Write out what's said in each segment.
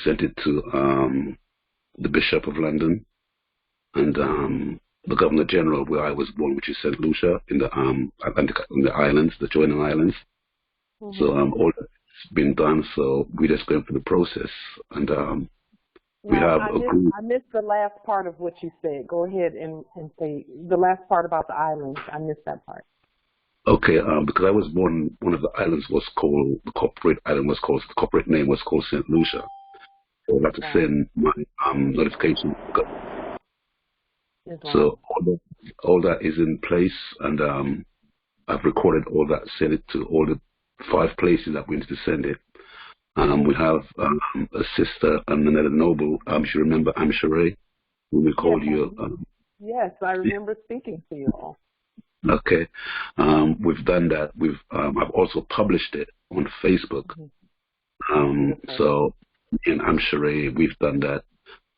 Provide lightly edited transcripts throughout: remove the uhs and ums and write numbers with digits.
sent it to the Bishop of London and the Governor General where I was born, which is St. Lucia in the Atlantic, in the islands, the joining islands. So all that's been done. So we're just going through the process, and we have a group. I missed the last part of what you said. Go ahead and say the last part about the islands. I missed that part. Okay, because I was born, one of the islands was called, the corporate island was called, the corporate name was called St. Lucia. So I had to send my notification. So all that is in place, and I've recorded all that, sent it to all the 5 places that we need to send it. We have a sister and another noble. You remember Amshere, who we called you. Yes, I remember speaking to you all. Okay, we've done that. I've also published it on Facebook. So in Amshere, we've done that,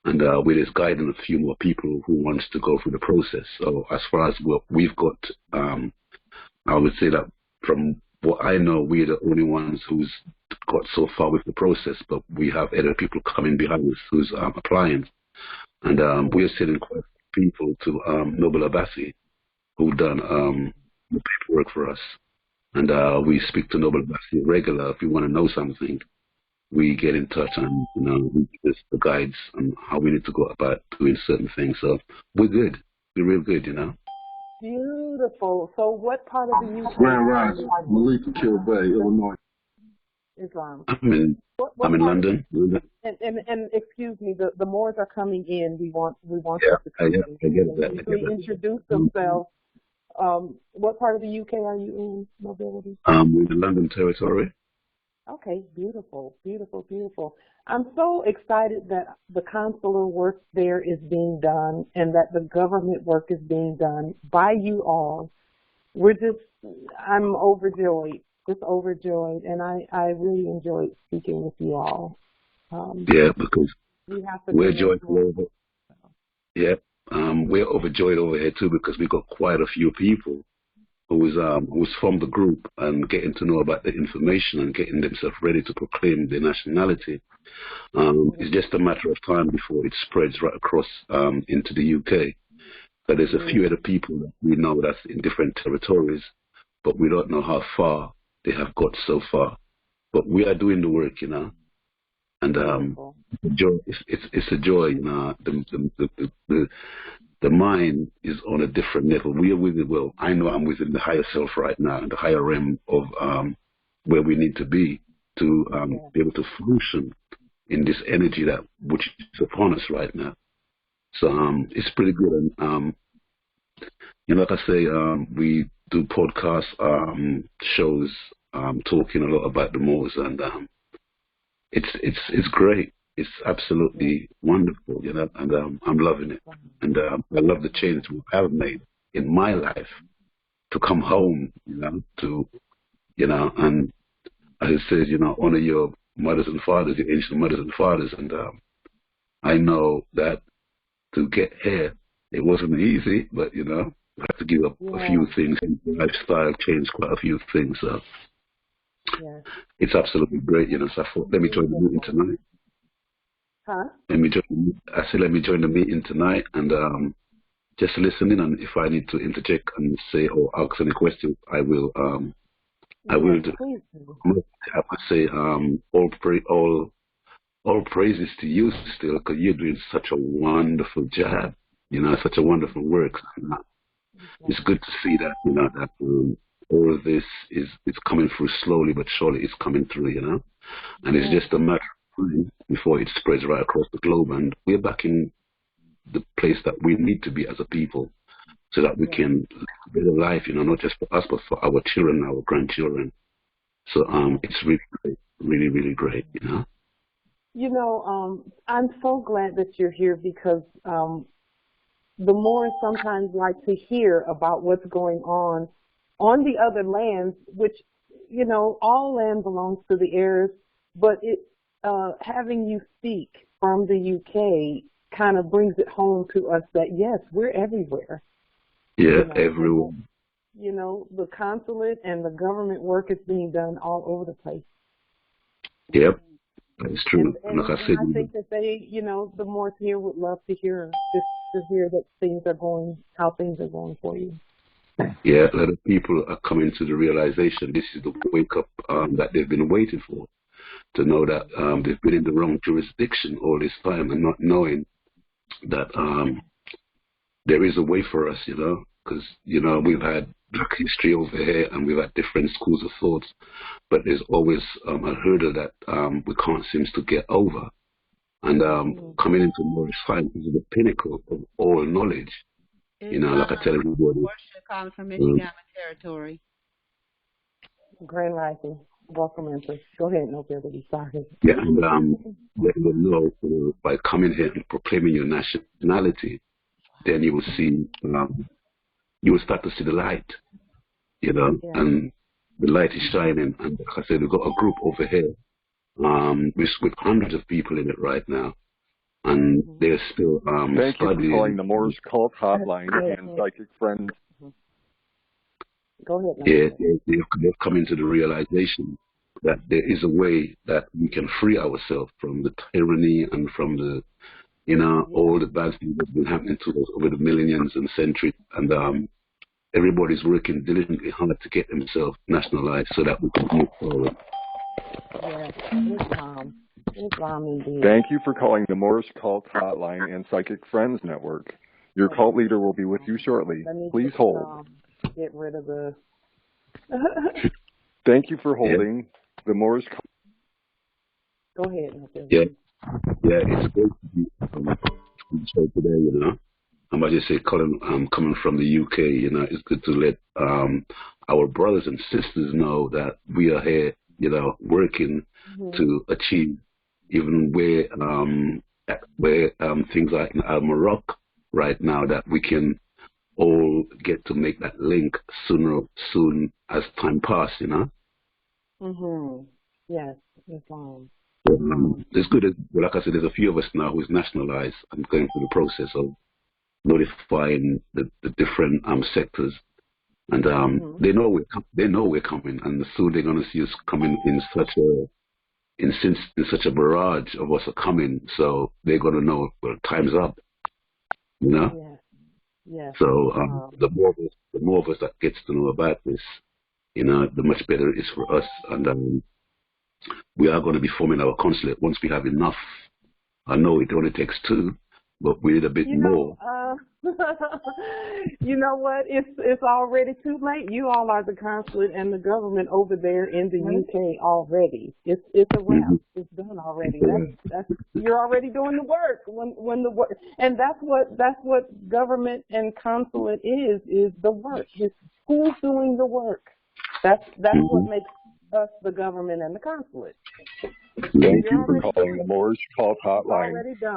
and we're just guiding a few more people who wants to go through the process. So as far as what we've got, I would say that from what I know, we're the only ones who's got so far with the process, but we have other people coming behind us who's applying. And we're sending quite a few people to Noble Abbasi, who've done the paperwork for us. And we speak to Noble Abbasi regular. If you want to know something, we get in touch and we give us the guides on how we need to go about doing certain things. So we're good. We're real good, Beautiful. So what part of the UK? Grand Rising, Malika Kilbay, Illinois. Islam. I'm in London. And excuse me, the Moors are coming in. We want them to come in. I get that. They introduce themselves. What part of the UK are you in, nobility? In the London territory. Okay, beautiful, beautiful, beautiful. I'm so excited that the consular work there is being done and that the government work is being done by you all. I'm overjoyed, just overjoyed, and I really enjoyed speaking with you all. Because we're joyful. Yeah, we're overjoyed over here too because we've got quite a few people who's from the group and getting to know about the information and getting themselves ready to proclaim their nationality. It's just a matter of time before it spreads right across into the UK. But there's a few other people that we know that's in different territories, but we don't know how far they have got so far. But we are doing the work, and joy, it's a joy, The mind is on a different level. We are within, well, I know I'm within the higher self right now, the higher realm of where we need to be to be able to function in this energy which is upon us right now. So it's pretty good. And like I say, we do podcast shows talking a lot about the Moors, and it's great. It's absolutely wonderful, and I'm loving it. And I love the change I've made in my life to come home, and as I said, honor your mothers and fathers, your ancient mothers and fathers. And I know that to get here, it wasn't easy, but, I had to give up a few things. Lifestyle changed quite a few things. So it's absolutely great, So I thought, let me join the meeting tonight. Let me join the meeting tonight and just listen in. And if I need to interject and say or ask any questions, I will. I will do. I would say all praises to you still, because you're doing such a wonderful job. Such a wonderful work. It's good to see that. That all of this it's coming through slowly but surely. It's coming through. And it's just a matter before it spreads right across the globe, and we're back in the place that we need to be as a people, so that we can live a life, not just for us, but for our children, our grandchildren. So it's really great, really, really great, I'm so glad that you're here because the Moors sometimes like to hear about what's going on the other lands, which, all land belongs to the heirs, but having you speak from the UK kind of brings it home to us that, yes, we're everywhere. Yeah, everywhere. The consulate and the government work is being done all over the place. Yep. That is true. And Like I said, I think that they, the Moors here would love to hear that things are going, how things are going for you. yeah, a lot of people are coming to the realization this is the wake up that they've been waiting for. To know that they've been in the wrong jurisdiction all this time and not knowing that there is a way for us, because, we've had black history over here and we've had different schools of thoughts, but there's always a hurdle that we can't seem to get over. And coming into Moorish science is the pinnacle of all knowledge. Like I tell everybody. Calling from Michigan territory. Grand Rising. Welcome, Empress. Go ahead, Nobility. Sorry. Yeah, and let them know by coming here and proclaiming your nationality, then you will see, you will start to see the light, and the light is shining. And like I said, we've got a group over here with hundreds of people in it right now, and they're still Thank studying. you for calling the Moorish Cult Hotline and Psychic Friends. Go ahead. Yeah, they've come into the realization that there is a way that we can free ourselves from the tyranny and from the, all the bad things that have been happening to us over the millions and centuries. And everybody's working diligently hard to get themselves nationalized so that we can move forward. Yes, Islam indeed. Thank you for calling the Moorish Cult Hotline and Psychic Friends Network. Your cult leader will be with you shortly. Please hold. Get rid of the... Thank you for holding the Moorish Cult. Go ahead. Yeah, it's great to be on the show today, I might just say, Colin, coming from the UK, it's good to let our brothers and sisters know that we are here, working to achieve even where things like in Morocco right now, that we can all get to make that link soon as time passes, Yes, Islam. It's good. Like I said, there's a few of us now who's nationalized and going through the process of notifying the different sectors, and they know we're coming, and soon they're going to see us coming in such a barrage of us are coming. So they're going to know, well, time's up, Yes. Yes. So the more of us that gets to know about this, the much better it is for us. And we are going to be forming our consulate once we have enough. I know it only takes 2, but we need a bit more. You know what? It's already too late. You all are the consulate and the government over there in the UK already. It's a wrap. It's done already. That's you're already doing the work. When the work, and that's what government and consulate is the work. It's who's doing the work. That's what makes us the government and the consulate. Thank you for calling the Moorish Cult Hotline.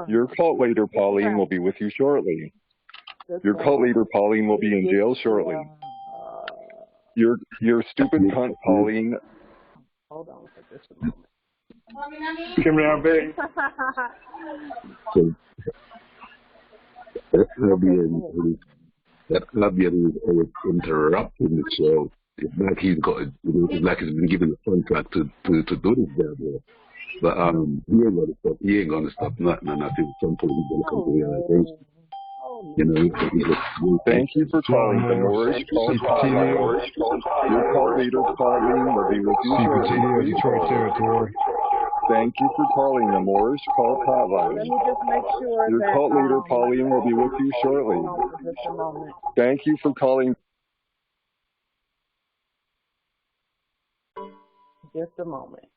Your cult leader, Pauline, will be with you shortly. Your cult leader, Pauline, will be in jail shortly. Your stupid cunt, Pauline. Hold on for just a moment. Come down, babe. So that Fabian is always interrupting the show. It's like he's got, it's like he's been given a contract to do this job here. But he ain't gonna stop. He ain't gonna stop nothing. And I think at some point he's gonna come to realization. Thank you for calling the Moorish Cult Hotline. Your cult leader, Pauline, will be with you shortly. Detroit territory. Thank you for calling the Moorish Cult Hotline. Let me just make sure your that cult leader, Pauline, will be with you shortly. Just a moment. Thank you for calling. Just a moment.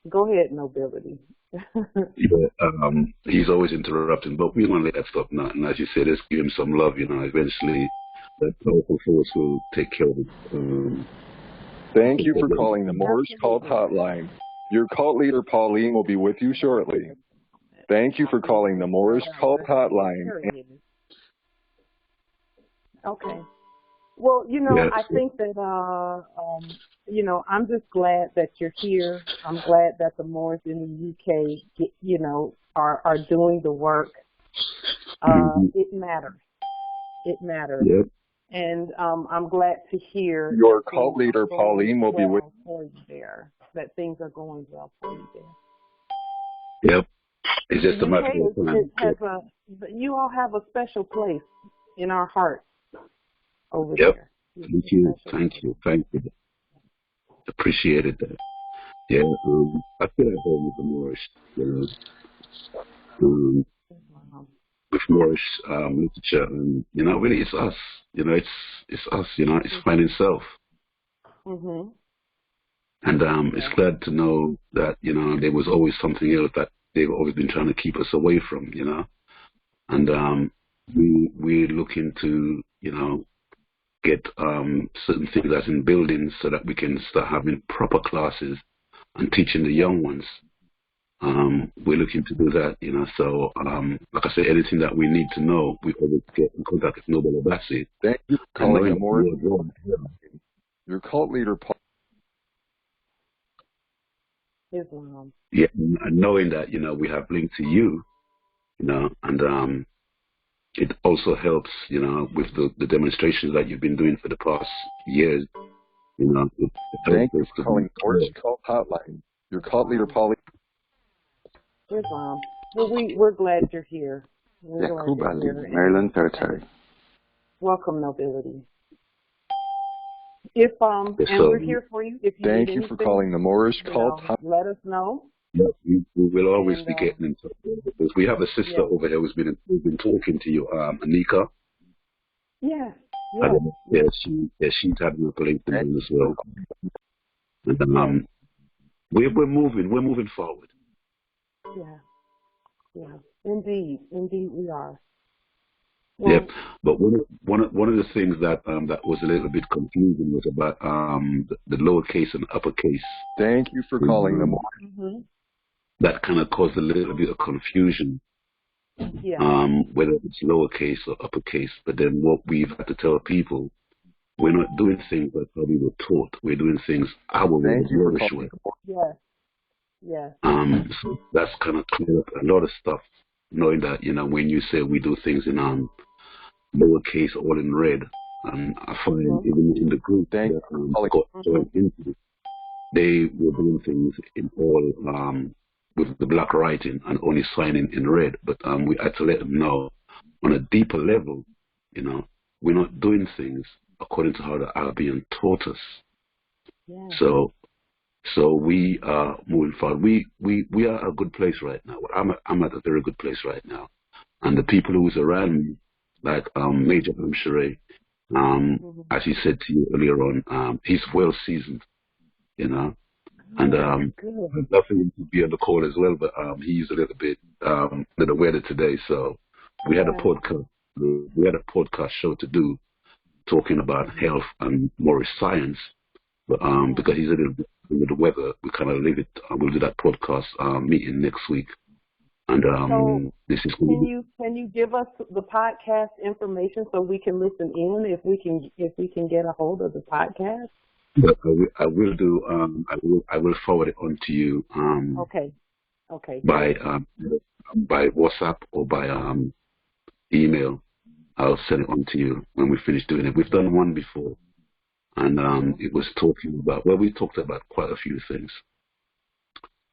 Go ahead, Nobility. He's always interrupting, but we want to let that stop now. And as you said, let's give him some love. Eventually, that powerful force will take care of it. Thank you for calling the Moorish Cult Hotline. Your cult leader, Pauline, will be with you shortly. Thank you for calling the Moorish Cult Hotline. Okay. Well, I think that, I'm just glad that you're here. I'm glad that the Moors in the UK, are doing the work. It matters. It matters. Yep. And I'm glad to hear your cult leader, Pauline, will be with you there, that things are going well for you there. Yep. It's just a matter of time. You all have a special place in our hearts over yep. there. Thank you. Appreciated that. Yeah, I feel at home with the Moorish, with Moorish literature, and really, it's us. It's us. It's finding self. Mhm. And it's glad to know that there was always something else that they've always been trying to keep us away from. And we're looking to get certain things that's in buildings so that we can start having proper classes and teaching the young ones. We're looking to do that, So, like I said, anything that we need to know, we always get in contact with Noble Abassi. Thank you for calling more. Your cult leader, Paul. Islam. Yeah, and knowing that we have linked to you, and it also helps, with the demonstrations that you've been doing for the past years. Thank you for calling Court's Cult Hotline. Your cult leader, Pauline. Islam. Well, we're glad you're here. Maryland territory. Welcome, nobility. And we're here for you. If you thank need you for calling the Moorish Cult Hotline. Let us know. Yeah, we will always be getting in touch because we have a sister over here who's been talking to you, Anika. Yes. She's having a LinkedIn as well. And we're moving forward. Yeah. Indeed we are. Well, yeah, but one of the things that was a little bit confusing was about the lowercase and uppercase. Thank you for calling the Moorish. Mm-hmm. That kind of caused a little bit of confusion. Yeah. Whether it's lowercase or uppercase, but then what we've had to tell people, we're not doing things like how we were taught. We're doing things our way, the Moorish way. Yes. So that's kind of cleared up a lot of stuff, knowing that when you say we do things in lowercase, all in red, and I find even in the group that got joined into, they were doing things in all with the black writing and only signing in red. But we had to let them know on a deeper level, we're not doing things according to how the Arabian taught us. Yeah. So we are moving forward. We are at a good place right now. I'm at a very good place right now, and the people who's around me, like Major Amshere, as he said to you earlier on, he's well seasoned, and I'd love for him to be on the call as well, but he's a little bit under the weather today. So we had a podcast. We had a podcast show to do, talking about health and Moorish science, but because he's a little bit under the weather, we kind of leave it. We'll do that podcast meeting next week. And so this is. Can you give us the podcast information so we can listen in if we can get a hold of the podcast? But I will do. I will forward it on to you. Okay. By WhatsApp or by email. I'll send it on to you when we finish doing it. We've done one before, and it was talking about. Well, we talked about quite a few things.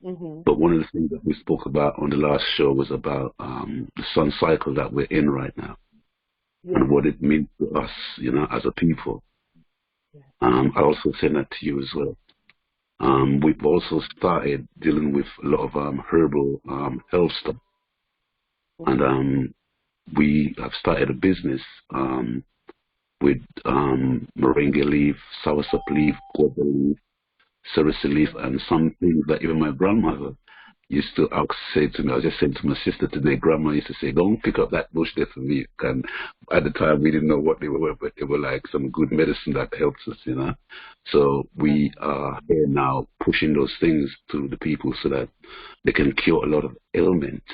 Mm-hmm. But one of the things that we spoke about on the last show was about the sun cycle that we're in right now, and what it means to us, as a people. I also send that to you as well. We've also started dealing with a lot of herbal health stuff, and we have started a business with moringa leaf, soursop leaf, kourte leaf, cerisier leaf, and some things that even my grandmother used to say to me. I was just saying to my sister today, Grandma used to say, "Don't pick up that bush there for me." And at the time, we didn't know what they were, but they were like some good medicine that helps us, So we are here now pushing those things to the people so that they can cure a lot of ailments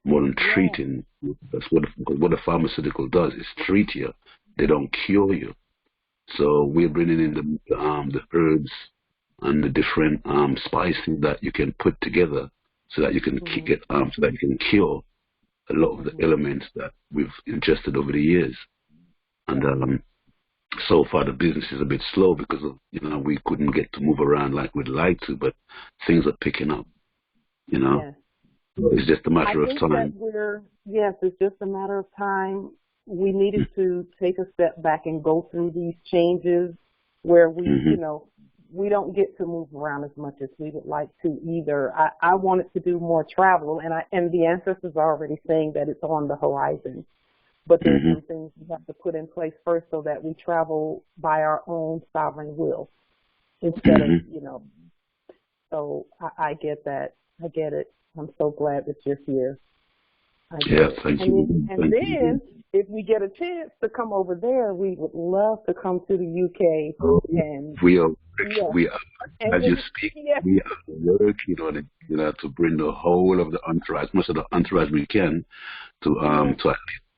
more than treating. That's what the pharmaceutical does, is treat you. They don't cure you. So we're bringing in the herbs and the different spices that you can put together, so that you can so that you can cure a lot of the elements that we've ingested over the years. And so far the business is a bit slow because of, we couldn't get to move around like we'd like to, but things are picking up, Yes. It's just a matter of time. Yes, it's just a matter of time. We needed to take a step back and go through these changes where we, we don't get to move around as much as we would like to either. I wanted to do more travel, and the ancestors are already saying that it's on the horizon. But there's some things we have to put in place first so that we travel by our own sovereign will instead of, So I get that. I get it. I'm so glad that you're here. Thank you. And then, if we get a chance to come over there, we would love to come to the UK. And we are, as you speak, we are working on it, to bring the whole of the entourage, much of the entourage we can, to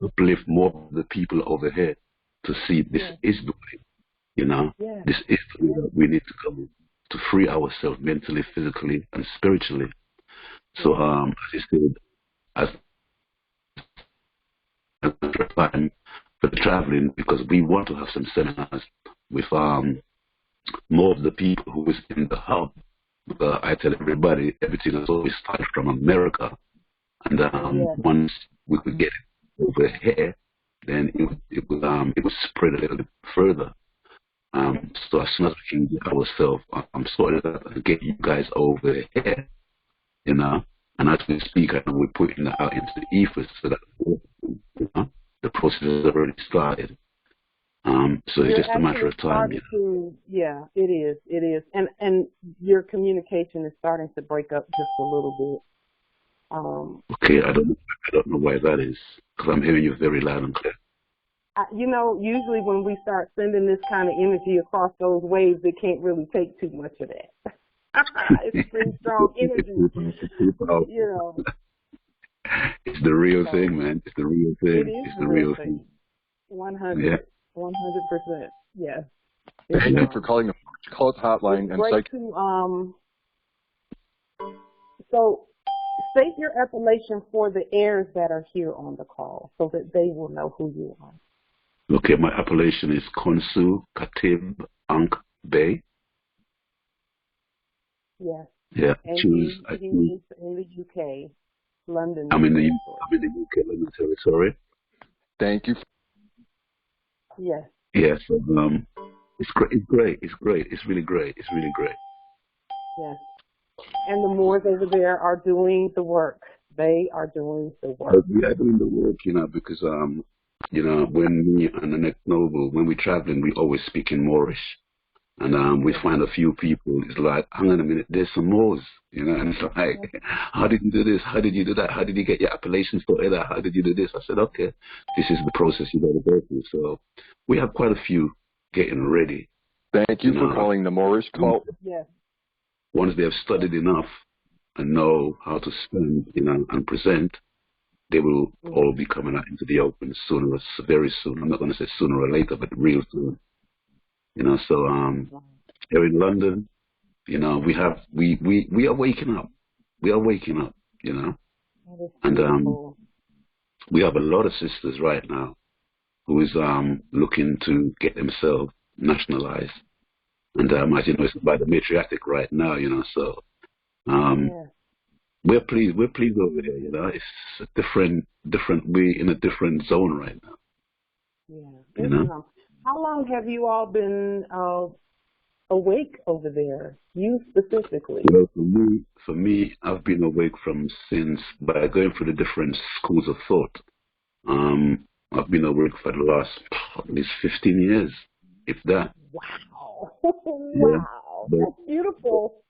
uplift more of the people over here to see this is the way, this is the way that we need to come to free ourselves mentally, physically, and spiritually. So, as you said, as time for the traveling, because we want to have some seminars with more of the people who is in the hub. I tell everybody, everything has always started from America, and once we could get it over here, then it would spread a little bit further. So as soon as we can get ourselves sorted out and get you guys over here, and as we speak, I know we're putting that out into the ethers so that the process has already started. So it's just a matter of time. It is. It is. And your communication is starting to break up just a little bit. Okay, I don't know why that is, because I'm hearing you very loud and clear. Usually when we start sending this kind of energy across those waves, it can't really take too much of that. It's pretty strong energy. It's the real thing, man. It's the real thing. It's the real thing. 100%. Yes. Thank you for calling the cult hotline and So state your appellation for the heirs that are here on the call so that they will know who you are. Okay, my appellation is Konsu Katib Ankh Bey. Yes. Yeah. And he's in the UK, London. I'm in the UK, London territory. Thank you. Yes. Yes. It's great. It's great. It's great. It's really great. It's really great. Yes. And the Moors over there are doing the work. They are doing the work. We are doing the work, because when me and the next noble, when we're traveling, we always speak in Moorish. And we find a few people, it's like, hang on a minute, there's some Moors, and it's like, how did you do this? How did you do that? How did you get your appellation sorted out? How did you do this? I said, okay, this is the process you got to go through. So we have quite a few getting ready. Thank you for calling the Moorish cult. Yes. Once they have studied enough and know how to spend, and present, they will all be coming out into the open very soon. I'm not going to say sooner or later, but real soon. So here in London, we are waking up. We are waking up, and we have a lot of sisters right now who is looking to get themselves nationalized, and as you know, it's by the matriarchic right now, So we're pleased. We're pleased over here, It's a different. We're in a different zone right now. Yeah. How long have you all been awake over there? You specifically? Well, for me, I've been awake by going through the different schools of thought. I've been awake for the last at least 15 years, if that. Wow! Wow, that's beautiful.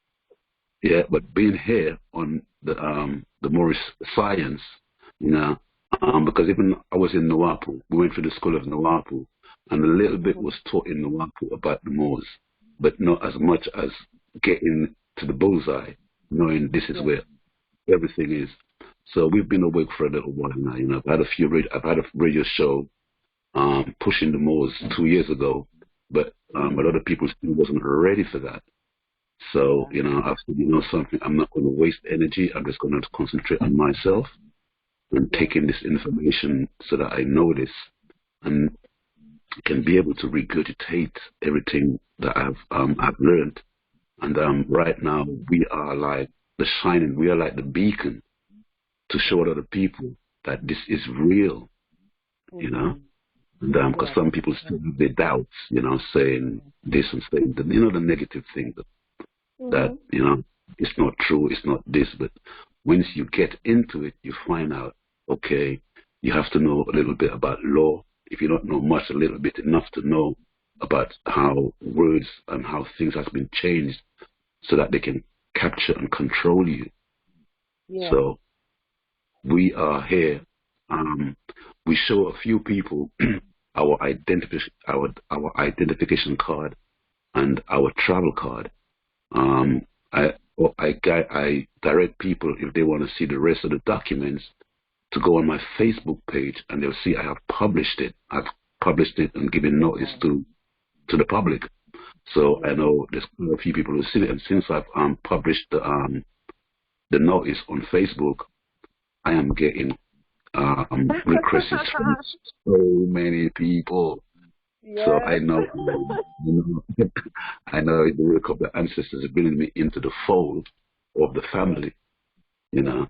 Yeah, but being here on the Moorish science, because even I was in Nawapu, we went through the school of Nawapu. And a little bit was taught in Nawapu about the Moors, but not as much as getting to the bullseye, knowing this is where everything is. So we've been awake for a little while now. I've had a radio show pushing the Moors 2 years ago, but a lot of people still wasn't ready for that. So I've said, something, I'm not going to waste energy. I'm just going to concentrate on myself and taking this information so that I know this. And can be able to regurgitate everything that I've learned. And right now we are like we are like the beacon to show other people that this is real, you know. And because some people still have their doubts, you know, saying this and saying the, you know, the negative thing that you know, it's not true, it's not this. But once you get into it, you find out, okay, you have to know a little bit about law. If you don't know much, a little bit enough to know about how words and how things has been changed so that they can capture and control you. Yeah. So we are here. We show a few people our identification card and our travel card. I direct people, if they want to see the rest of the documents, to go on my Facebook page, and they'll see I have published it. I've published it and given notice to the public. So I know there's a few people who see it, and since I've published the notice on Facebook, I am getting requests from so many people. Yes. So I know, I know the work of the ancestors is bringing me into the fold of the family, you know.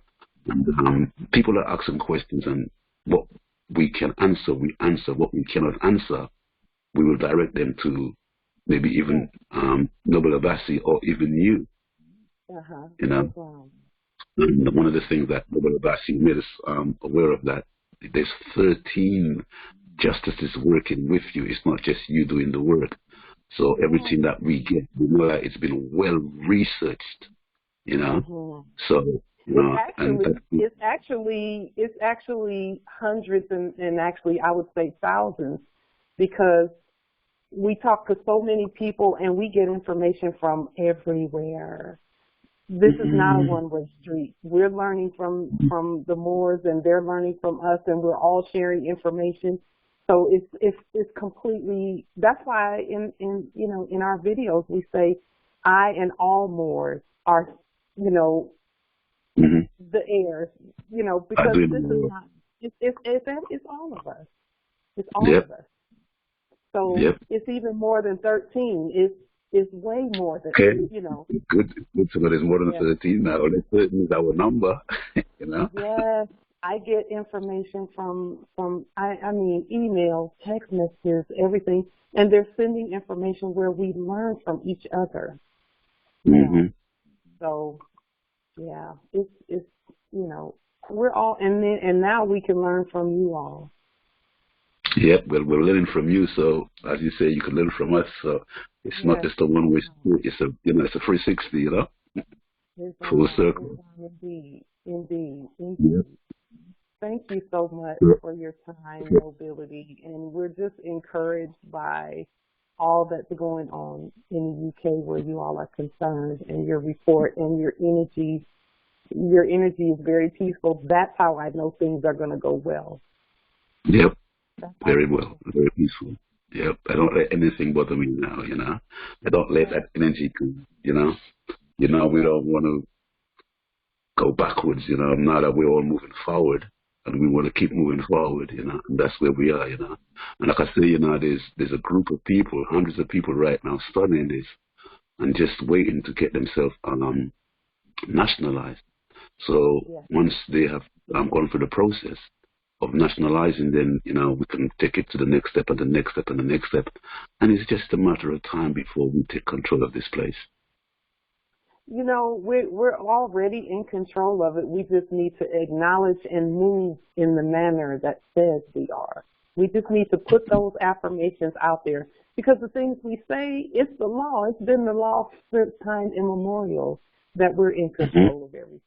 And people are asking questions, and what we can answer, we answer. What we cannot answer, we will direct them to maybe even Noble Abassi or even you. You know. Wow. And one of the things that Noble Abassi made us aware of, that there's 13 justices working with you. It's not just you doing the work. So everything that we get, we know that it's been well researched. You know. So. It's actually hundreds and actually I would say thousands, because we talk to so many people and we get information from everywhere. This is not a one-way street. We're learning from the Moors, and they're learning from us, and we're all sharing information. So it's completely. That's why in our videos we say I and all Moors are, you know. The heirs, you know, because this is not, it's all of us. It's all of us. So it's even more than 13. It's way more than, you know. Good to know there's more than 13 now. 13 is our number, you know. Yes, I get information from I mean, emails, text messages, everything. And they're sending information where we learn from each other. So, yeah, it's you know, we're all, and now we can learn from you all. Yep, well, we're learning from you, so as you say, you can learn from us. So it's not just a one-way street. It's a, you know, it's a 360, you know, full circle. Indeed. Yep. Thank you so much for your time, Mobility, and we're just encouraged by all that's going on in the UK where you all are concerned, and your report and your energy. Your energy is very peaceful. That's how I know things are going to go well. Yep, very well, very peaceful. Yep, I don't let anything bother me now, you know. I don't let that energy come, you know. You know, we don't want to go backwards, you know. Now that we're all moving forward, and we want to keep moving forward, you know, and that's where we are, you know. And like I say, you know, there's a group of people, hundreds of people right now studying this and just waiting to get themselves nationalized. So once they have gone through the process of nationalizing, then, you know, we can take it to the next step and the next step and the next step. And it's just a matter of time before we take control of this place. You know, we're already in control of it. We just need to acknowledge and move in the manner that says we are. We just need to put those affirmations out there, because the things we say, it's the law. It's been the law since time immemorial that we're in control of everything.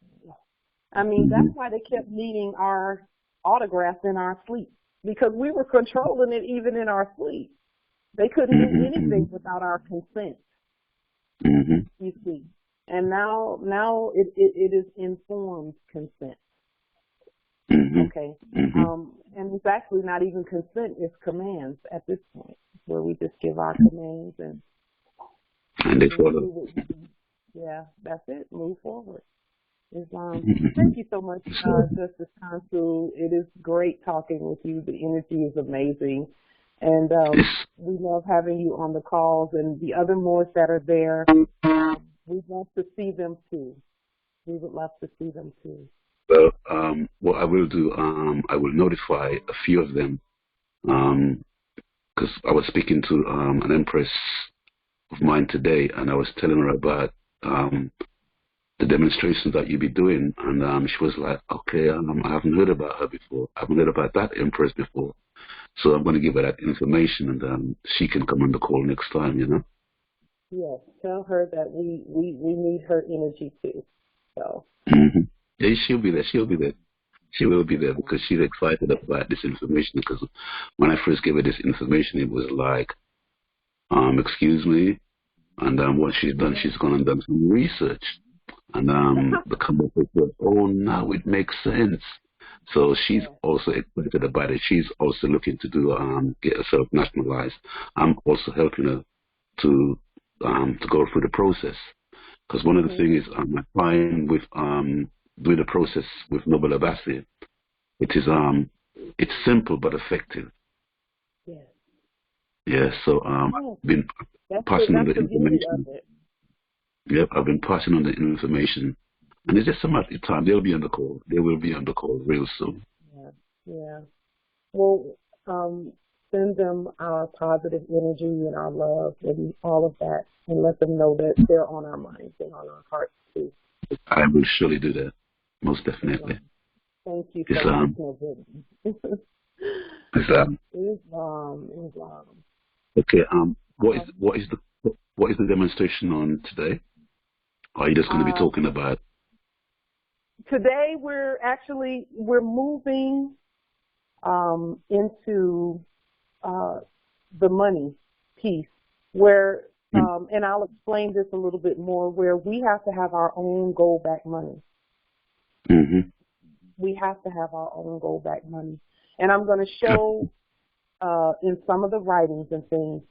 I mean, that's why they kept needing our autographs in our sleep, because we were controlling it even in our sleep. They couldn't do anything without our consent, you see. And now it is informed consent. Okay. And it's actually not even consent, it's commands at this point, where we just give our commands and they follow. Yeah, that's it. Move forward. Thank you so much, Justice Consul. It is great talking with you. The energy is amazing. And we love having you on the calls, and the other Moors that are there, we want to see them too. We would love to see them too. Well, what I will do, I will notify a few of them, because I was speaking to an empress of mine today, and I was telling her about the demonstrations that you'll be doing, and she was like, okay, I haven't heard about her before. I haven't heard about that empress before. So I'm going to give her that information, and she can come on the call next time, you know? Yes, tell her that we need her energy too. So. Yeah, she'll be there. She'll be there. She will be there because she's excited about this information. Because when I first gave her this information, it was like, excuse me. And what she's done, she's gone and done some research. And the company said, oh, now it makes sense. So she's also excited about it. She's also looking to do get herself nationalized. I'm also helping her to go through the process. Because one of the things is I'm applying with doing the process with Noble Abbasi. It is it's simple but effective. Yes. Yeah. So I've been passing on the information. Yep, I've been passing on the information, and it's just a matter of time. They'll be on the call. They will be on the call real soon. Yeah. Yeah. Well, send them our positive energy and our love and all of that, and let them know that they're on our minds and on our hearts too. I will surely do that, most definitely. Thank you so much. Islam. Okay. What is the demonstration on today? Or are you just going to be talking about? Today we're moving into the money piece where, and I'll explain this a little bit more, where we have to have our own gold-backed money. We have to have our own gold-backed money. And I'm going to show in some of the writings and things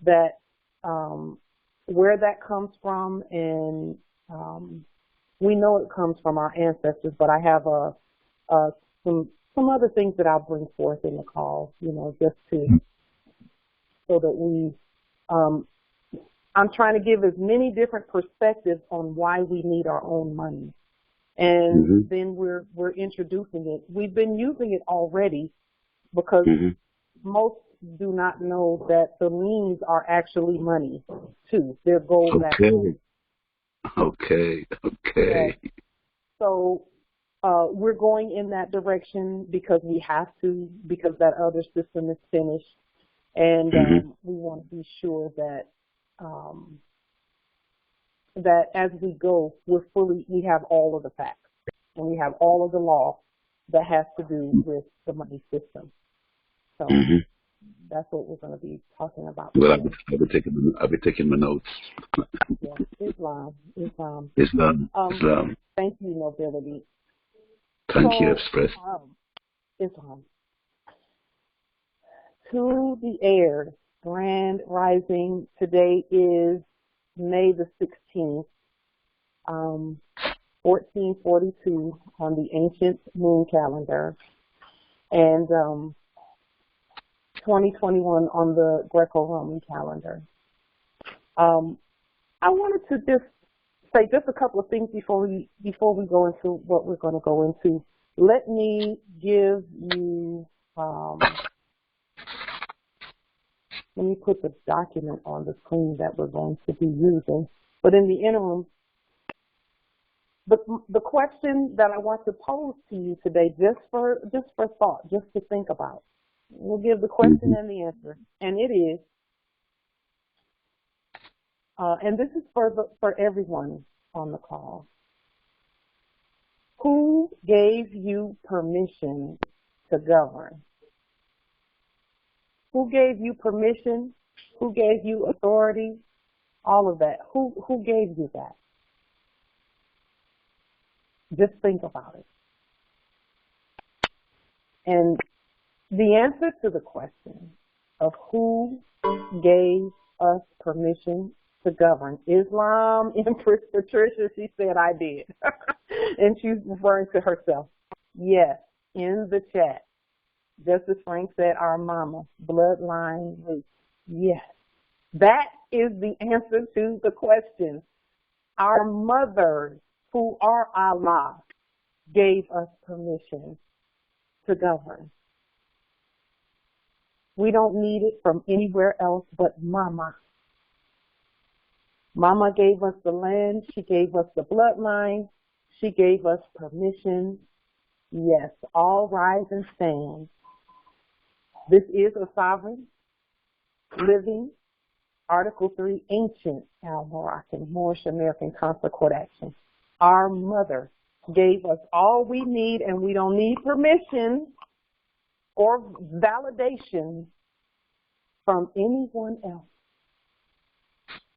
that where that comes from, and we know it comes from our ancestors, but I have some other things that I'll bring forth in the call, you know, just to, so that we, I'm trying to give as many different perspectives on why we need our own money. And then we're introducing it. We've been using it already because most do not know that the liens are actually money too. They're gold-backed money. Okay. So we're going in that direction because we have to, because that other system is finished, and we want to be sure that that as we go, we have all of the facts and we have all of the law that has to do with the money system. So that's what we're going to be talking about. Well, I'll be taking my notes. Islam. Thank you, nobility. Thank you, Express. Islam. To the heirs, grand rising. Today is May the 16th, 1442 on the ancient moon calendar, and 2021 on the Greco-Roman calendar. I wanted to just say just a couple of things before we go into what we're going to go into. Let me give you, let me put the document on the screen that we're going to be using. But in the interim, the question that I want to pose to you today, just for thought, just to think about. We'll give the question and the answer, and it is, and this is for everyone on the call. Who gave you permission to govern? Who gave you permission? Who gave you authority? All of that. Who gave you that? Just think about it. And the answer to the question of who gave us permission to govern, Islam, Empress Patricia, she said, I did. And she's referring to herself. Yes, in the chat. Justice Frank said our mama, bloodline root. Yes, that is the answer to the question. Our mothers, who are Allah, gave us permission to govern. We don't need it from anywhere else but Mama. Mama gave us the land. She gave us the bloodline. She gave us permission. Yes, all rise and stand. This is a sovereign, living, Article 3, ancient Moroccan, Moorish American consular court action. Our mother gave us all we need, and we don't need permission or validation from anyone else.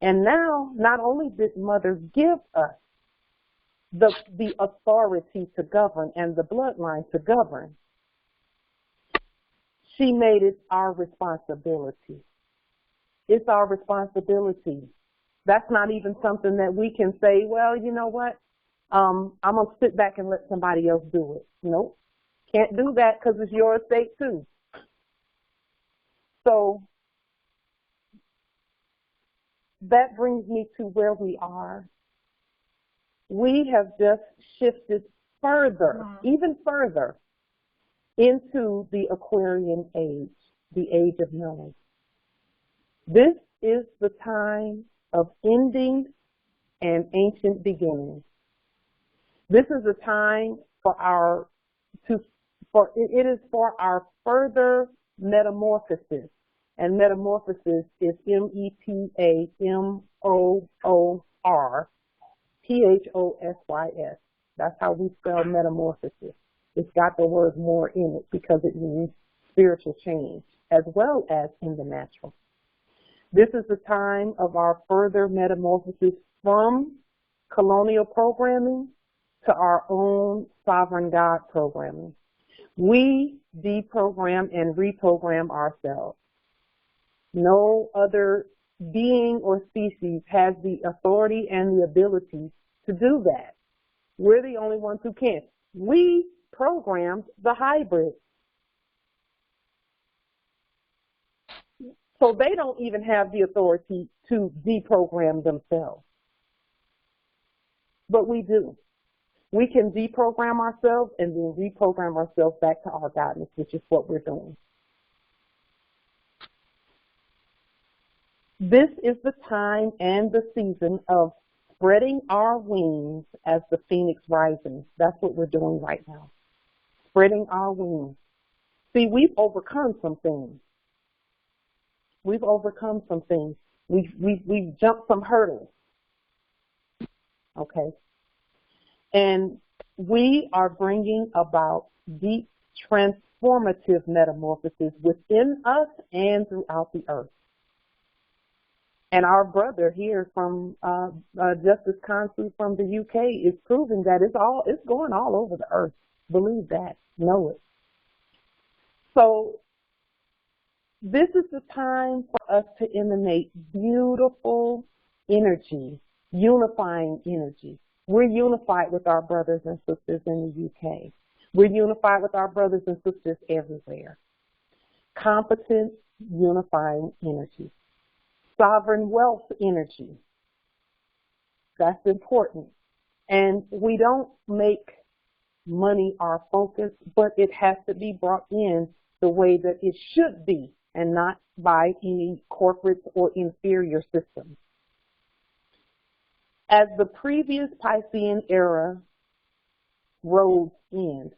And now, not only did Mother give us the authority to govern and the bloodline to govern, she made it our responsibility. It's our responsibility. That's not even something that we can say, well, you know what, I'm going to sit back and let somebody else do it. Nope. Can't do that because it's your estate too. So that brings me to where we are. We have just shifted further, even further, into the Aquarian age, the age of knowing. This is the time of ending and ancient beginnings. This is a time for it is for our further metamorphosis. And metamorphosis is METAMORPHOSYS. That's how we spell metamorphosis. It's got the word more in it because it means spiritual change as well as in the natural. This is the time of our further metamorphosis from colonial programming to our own sovereign God programming. We deprogram and reprogram ourselves. No other being or species has the authority and the ability to do that. We're the only ones who can. We programmed the hybrid. So they don't even have the authority to deprogram themselves. But we do. We can deprogram ourselves and then reprogram ourselves back to our guidance, which is what we're doing. This is the time and the season of spreading our wings as the phoenix rising. That's what we're doing right now. Spreading our wings. See, we've overcome some things. We've overcome some things. We've jumped some hurdles. Okay. And we are bringing about deep transformative metamorphosis within us and throughout the earth. And our brother here from Justice Consul from the UK is proving that it's going all over the earth. Believe that. Know it. So this is the time for us to emanate beautiful energy, unifying energy. We're unified with our brothers and sisters in the UK. We're unified with our brothers and sisters everywhere. Competent, unifying energy. Sovereign wealth energy. That's important. And we don't make money our focus, but it has to be brought in the way that it should be and not by any corporate or inferior systems. As the previous Piscean era roads end,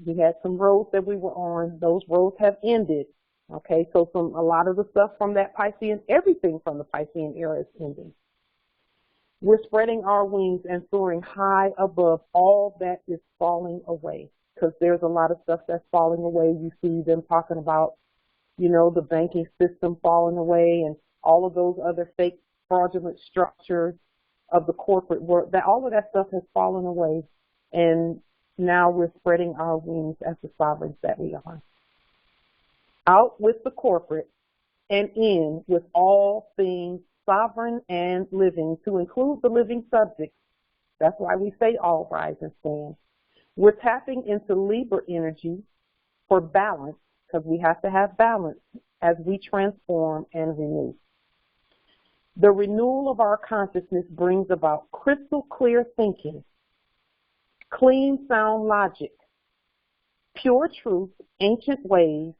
we had some roads that we were on, those roads have ended. Okay, so a lot of the stuff from that Piscean, everything from the Piscean era is ending. We're spreading our wings and soaring high above all that is falling away, because there's a lot of stuff that's falling away. You see them talking about, the banking system falling away and all of those other fake fraudulent structures of the corporate world. All of that stuff has fallen away, and now we're spreading our wings as the sovereigns that we are. Out with the corporate and in with all things sovereign and living, to include the living subjects. That's why we say all rise and stand. We're tapping into Libra energy for balance, because we have to have balance as we transform and renew. The renewal of our consciousness brings about crystal clear thinking, clean sound logic, pure truth, ancient ways,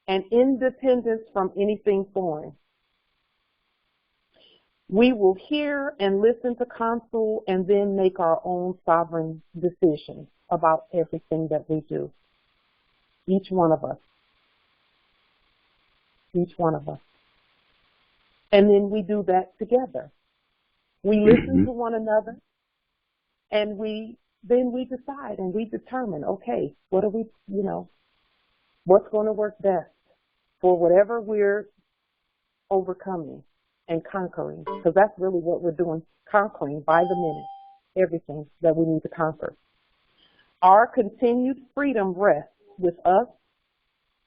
and independence from anything foreign. We will hear and listen to counsel and then make our own sovereign decisions about everything that we do. Each one of us. Each one of us. And then we do that together. We listen to one another, and then we decide and we determine, okay, what are we, what's going to work best for whatever we're overcoming and conquering, because that's really what we're doing, conquering by the minute, everything that we need to conquer. Our continued freedom rests with us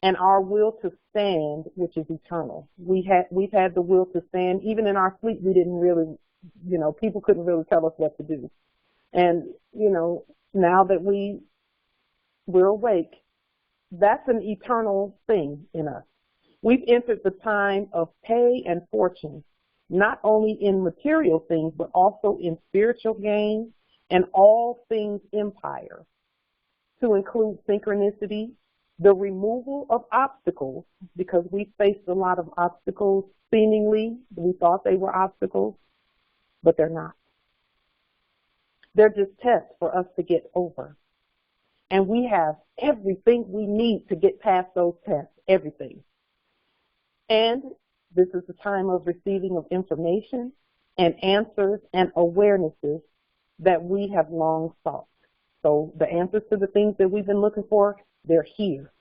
and our will to stand, which is eternal. We've had the will to stand. Even in our sleep, we didn't really, people couldn't really tell us what to do. And, now that we're awake, that's an eternal thing in us. We've entered the time of pay and fortune, not only in material things, but also in spiritual gain and all things empire, to include synchronicity, the removal of obstacles, because we faced a lot of obstacles seemingly. We thought they were obstacles, but they're not. They're just tests for us to get over. And we have everything we need to get past those tests, everything. And this is the time of receiving of information and answers and awarenesses that we have long sought. So the answers to the things that we've been looking for, they're here.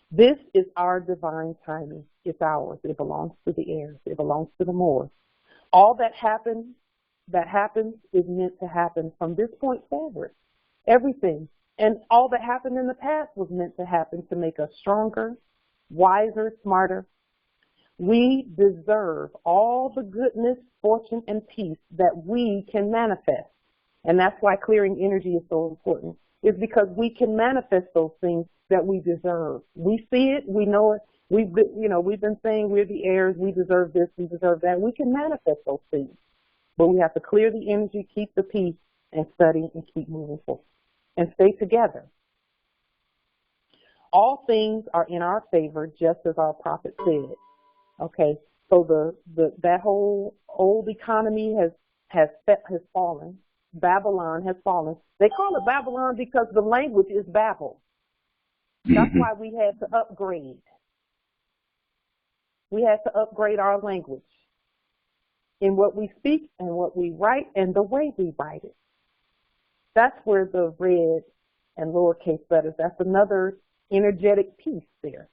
This is our divine timing. It's ours. It belongs to the heirs. It belongs to the Moors. All that happens is meant to happen from this point forward. Everything. And all that happened in the past was meant to happen to make us stronger, wiser, smarter. We deserve all the goodness, fortune, and peace that we can manifest. And that's why clearing energy is so important. It's because we can manifest those things that we deserve. We see it, we know it. We've been saying we're the heirs, we deserve this, we deserve that. We can manifest those things. But we have to clear the energy, keep the peace, and study and keep moving forward. And stay together. All things are in our favor, just as our prophet said. Okay, so that whole old economy has fallen. Babylon has fallen. They call it Babylon because the language is Babel. That's why we had to upgrade. We had to upgrade our language in what we speak and what we write and the way we write it. That's where the red and lowercase letters, that's another energetic piece there,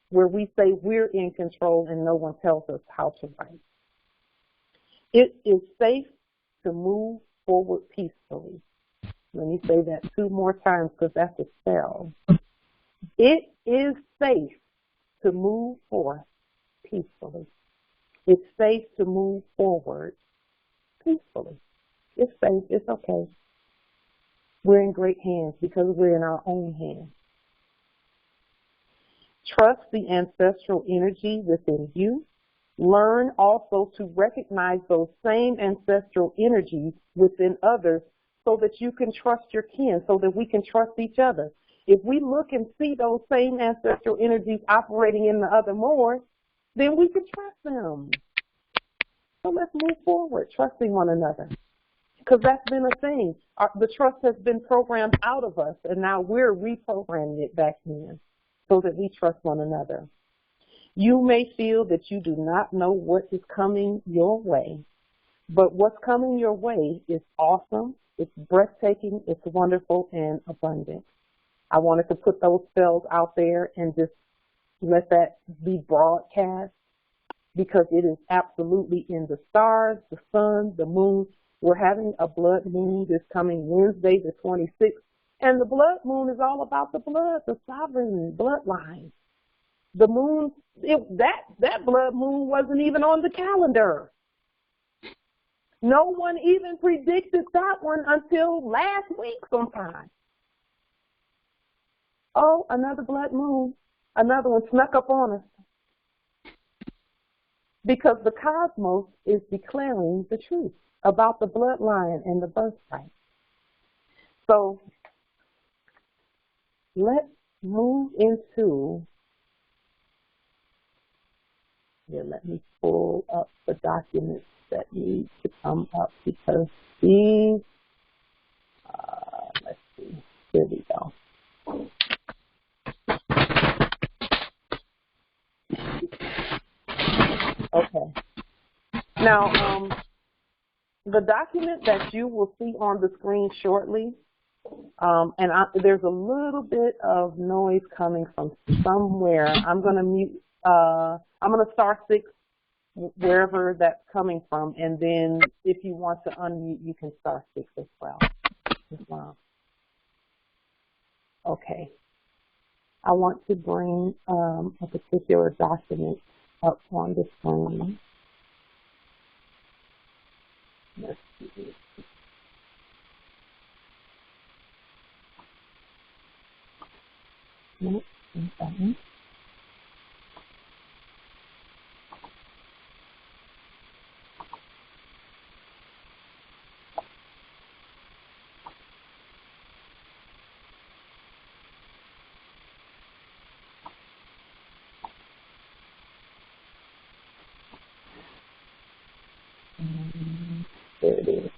where we say we're in control and no one tells us how to write. It is safe to move forward peacefully. Let me say that 2 more times because that's a spell. It is safe to move forth peacefully. It's safe to move forward peacefully. It's safe. It's okay. We're in great hands because we're in our own hands. Trust the ancestral energy within you. Learn also to recognize those same ancestral energies within others so that you can trust your kin, so that we can trust each other. If we look and see those same ancestral energies operating in the other more, then we can trust them. So let's move forward, trusting one another. Because that's been a thing. The trust has been programmed out of us, and now we're reprogramming it back in so that we trust one another. You may feel that you do not know what is coming your way, but what's coming your way is awesome, it's breathtaking, it's wonderful, and abundant. I wanted to put those spells out there and just let that be broadcast because it is absolutely in the stars, the sun, the moon. We're having a blood moon this coming Wednesday, the 26th, and the blood moon is all about the blood, the sovereign bloodline. The moon, that blood moon wasn't even on the calendar. No one even predicted that one until last week sometime. Oh, another blood moon. Another one snuck up on us. Because the cosmos is declaring the truth about the bloodline and the birthright. So let's move into, here, let me pull up the documents that need to come up because these, let's see, here we go. Okay. Now, the document that you will see on the screen shortly, there's a little bit of noise coming from somewhere. I'm going to mute, I'm going to star 6 wherever that's coming from, and then if you want to unmute, you can star 6 as well. Okay. I want to bring a particular document up on the screen. Let's see. Nope, there it is.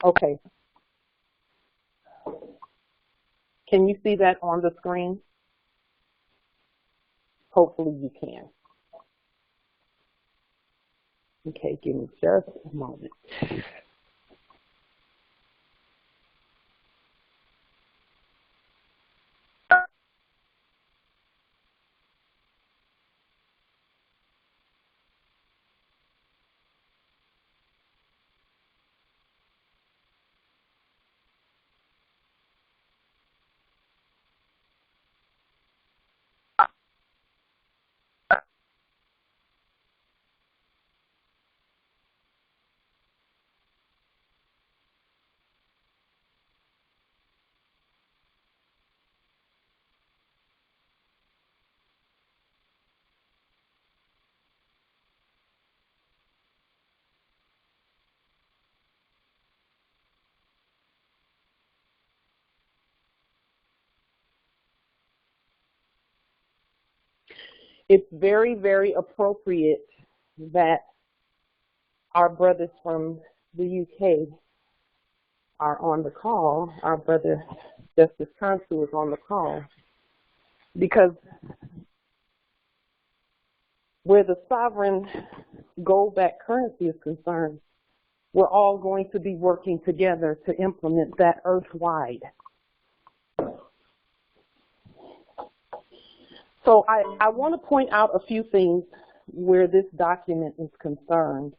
Okay. Can you see that on the screen? Hopefully you can. Okay, give me just a moment. It's very, very appropriate that our brothers from the UK are on the call. Our brother, Justice Consul, is on the call because where the sovereign gold-backed currency is concerned, we're all going to be working together to implement that earth-wide. So I want to point out a few things where this document is concerned.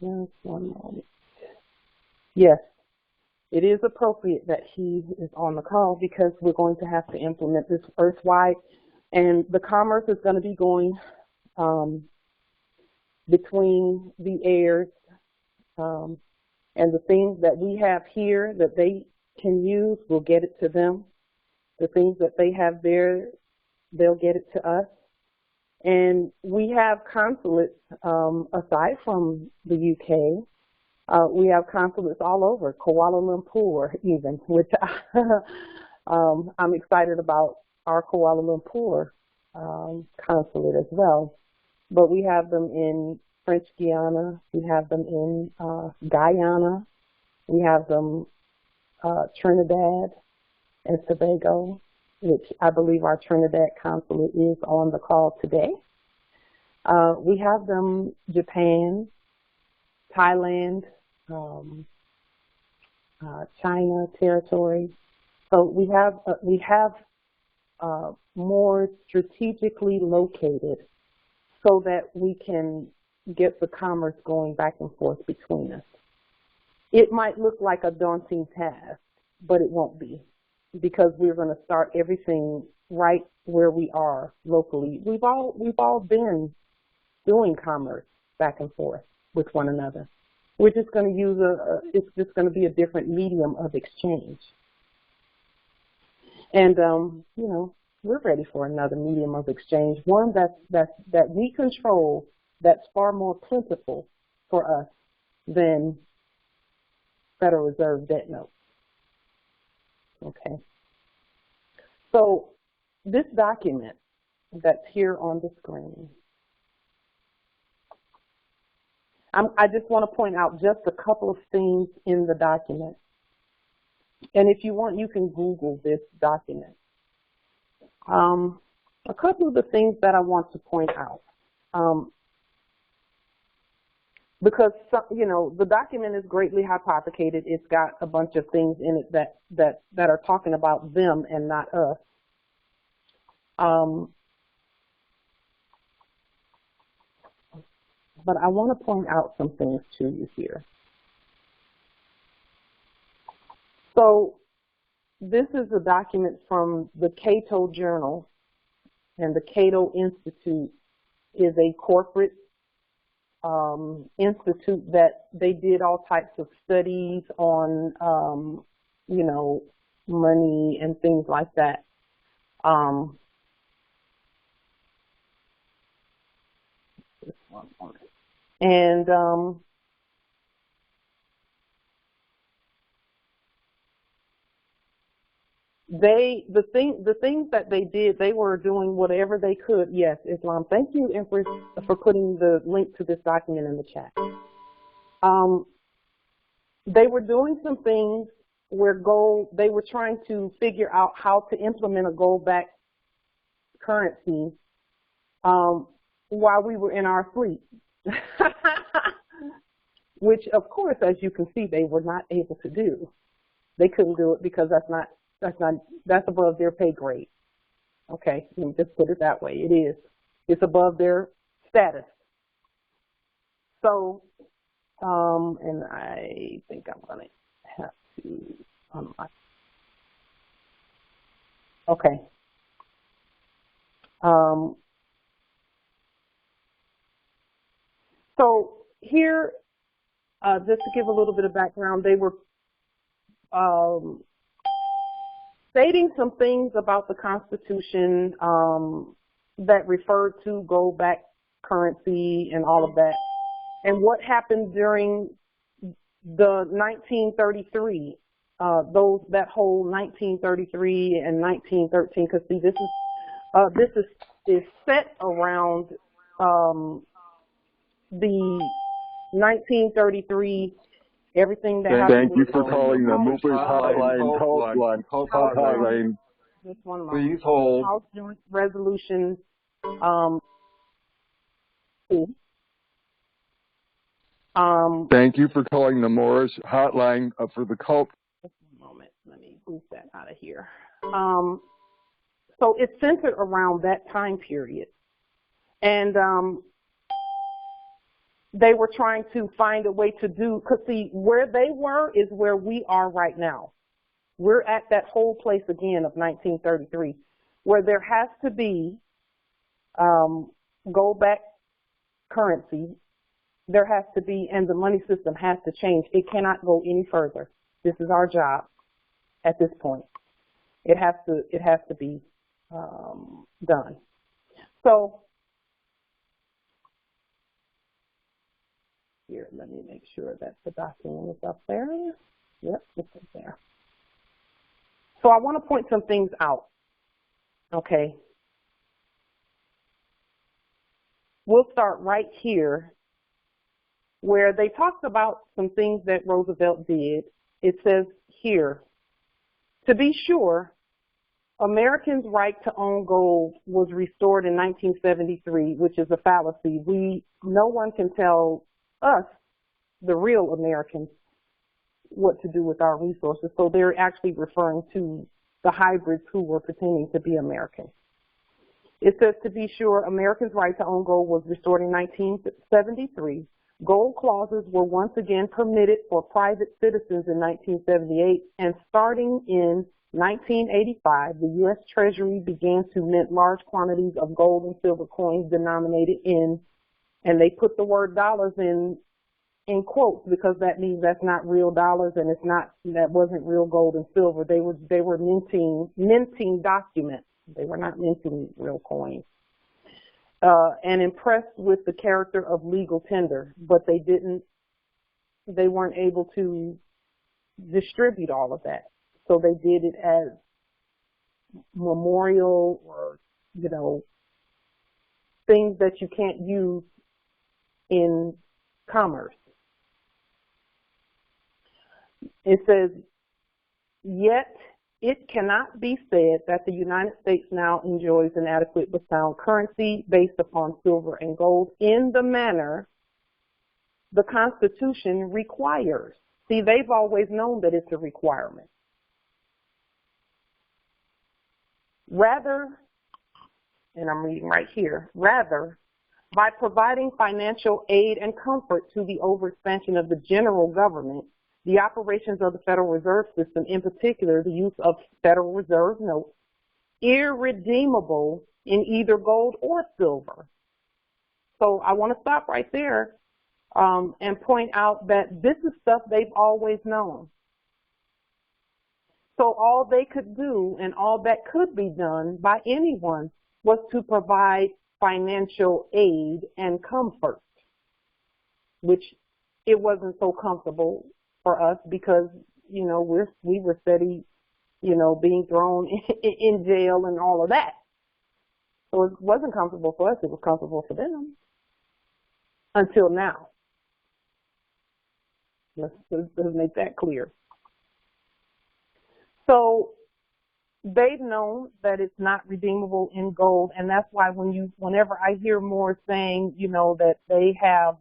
Just one moment. Yes, it is appropriate that he is on the call because we're going to have to implement this earth-wide, and the commerce is going to be going between the heirs, and the things that we have here that they can use, we'll get it to them. The things that they have there, they'll get it to us. And we have consulates, aside from the UK, we have consulates all over, Kuala Lumpur even, which I'm excited about our Kuala Lumpur consulate as well. But we have them in French Guiana, we have them in Guyana, we have them Trinidad and Tobago, which I believe our Trinidad consulate is on the call today. We have them Japan, Thailand, China territory. So we have more strategically located so that we can get the commerce going back and forth between us. It might look like a daunting task, but it won't be, because we're going to start everything right where we are locally. We've all been doing commerce back and forth with one another. We're just going to use it's just going to be a different medium of exchange. And, you know, we're ready for another medium of exchange, one that we control, that's far more plentiful for us than Federal Reserve debt notes. Okay. So this document that's here on the screen, I just want to point out just a couple of things in the document. And if you want, you can Google this document. A couple of the things that I want to point out, because you know, the document is greatly hypothecated. It's got a bunch of things in it that are talking about them and not us. But I want to point out some things to you here. So this is a document from the Cato Journal, and the Cato Institute is a corporate institute that they did all types of studies on, you know, money and things like that. Just one moment. And the things that they did, they were doing whatever they could. Yes, Islam. Thank you, Empress, for putting the link to this document in the chat. They were doing some things where they were trying to figure out how to implement a gold-backed currency while we were in our sleep. Which, of course, as you can see, they were not able to do. They couldn't do it because that's above their pay grade. Okay, let me just put it that way. It is. It's above their status. So, and I think I'm going to have to unlock. Okay. So here, just to give a little bit of background, they were stating some things about the Constitution that referred to gold-backed currency and all of that, and what happened during the 1933, that whole 1933 and 1913. Because see, this is set around the 1933. Everything that happened. Thank you for calling the Movers Hotline. Hotline. Just one moment. Please hold. House Joint Resolution. Thank you for calling the Moorishe Hotline for the cult. Just one moment. Let me move that out of here. So it's centered around that time period, and they were trying to find a way to do, because see, where they were is where we are right now. We're at that whole place again of 1933, where there has to be gold-backed currency. There has to be, and the money system has to change. It cannot go any further. This is our job at this point. It has to be done. So here, let me make sure that the document is up there. Yep, it's up there. So I want to point some things out. Okay. We'll start right here, where they talked about some things that Roosevelt did. It says here, to be sure, Americans' right to own gold was restored in 1973, which is a fallacy. No one can tell us, the real Americans, what to do with our resources. So they're actually referring to the hybrids who were pretending to be Americans. It says, to be sure, Americans' right to own gold was restored in 1973. Gold clauses were once again permitted for private citizens in 1978, and starting in 1985, the U.S. Treasury began to mint large quantities of gold and silver coins denominated in, and they put the word dollars in quotes because that means that's not real dollars and that wasn't real gold and silver. They were minting documents. They were not minting real coins. And impressed with the character of legal tender, but they weren't able to distribute all of that. So they did it as memorial or, things that you can't use in commerce. It says, yet it cannot be said that the United States now enjoys an adequate but sound currency based upon silver and gold in the manner the Constitution requires. See, they've always known that it's a requirement. Rather, and I'm reading right here, rather, by providing financial aid and comfort to the overexpansion of the general government, the operations of the Federal Reserve System, in particular the use of Federal Reserve notes, irredeemable in either gold or silver. So I want to stop right there and point out that this is stuff they've always known. So all they could do and all that could be done by anyone was to provide financial aid and comfort, which it wasn't so comfortable for us because, we were steady, being thrown in jail and all of that. So it wasn't comfortable for us. It was comfortable for them until now. Let's make that clear. So they've known that it's not redeemable in gold, and that's why whenever I hear more saying, that they have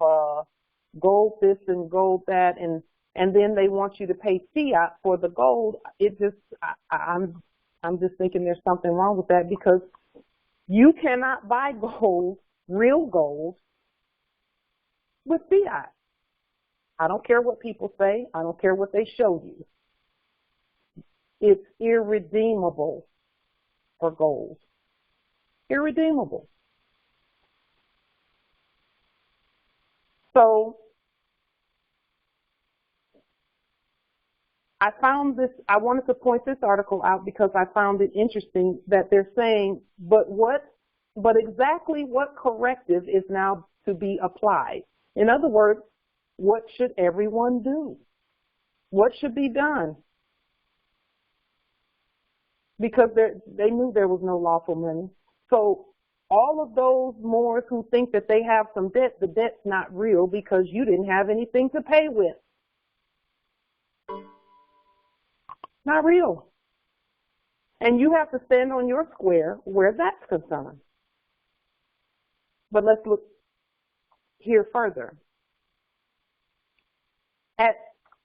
gold this and gold that, and then they want you to pay fiat for the gold, I'm just thinking there's something wrong with that, because you cannot buy gold, real gold, with fiat. I don't care what people say. I don't care what they show you. It's irredeemable for gold. Irredeemable. So I wanted to point this article out because I found it interesting that they're saying, but exactly what corrective is now to be applied? In other words, what should everyone do? What should be done? Because they knew there was no lawful money. So all of those Moors who think that they have some debt, the debt's not real because you didn't have anything to pay with. Not real. And you have to stand on your square where that's concerned. But let's look here further.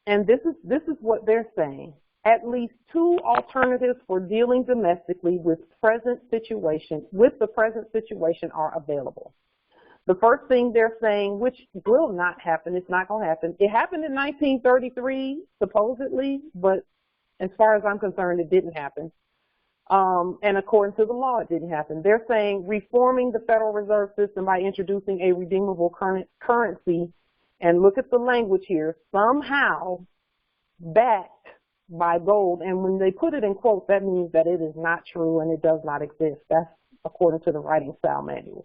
And this is what they're saying. At least two alternatives for dealing domestically with the present situation are available. The first thing they're saying, which will not happen, it's not going to happen. It happened in 1933, supposedly, but as far as I'm concerned, it didn't happen. And according to the law, it didn't happen. They're saying reforming the Federal Reserve System by introducing a redeemable currency, and look at the language here, somehow backed by gold. And when they put it in quotes, that means that it is not true and it does not exist. That's according to the writing style manual.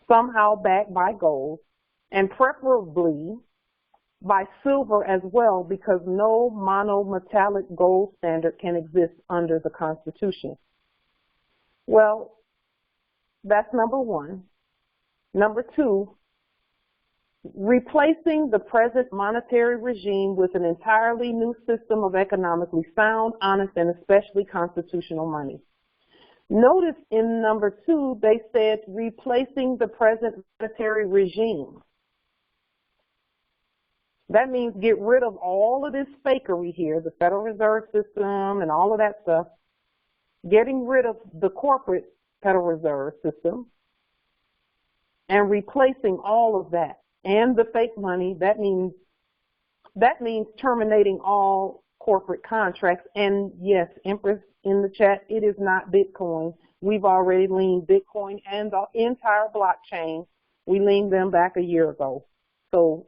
Somehow backed by gold, and preferably by silver as well, because no monometallic gold standard can exist under the Constitution. Well, that's number one. Number two, replacing the present monetary regime with an entirely new system of economically sound, honest, and especially constitutional money. Notice in number two, they said replacing the present monetary regime. That means get rid of all of this fakery here, the Federal Reserve System and all of that stuff, getting rid of the corporate Federal Reserve System and replacing all of that and the fake money. That means terminating all corporate contracts. And yes, Empress in the chat, it is not Bitcoin. We've already leaned Bitcoin and the entire blockchain. We leaned them back a year ago. So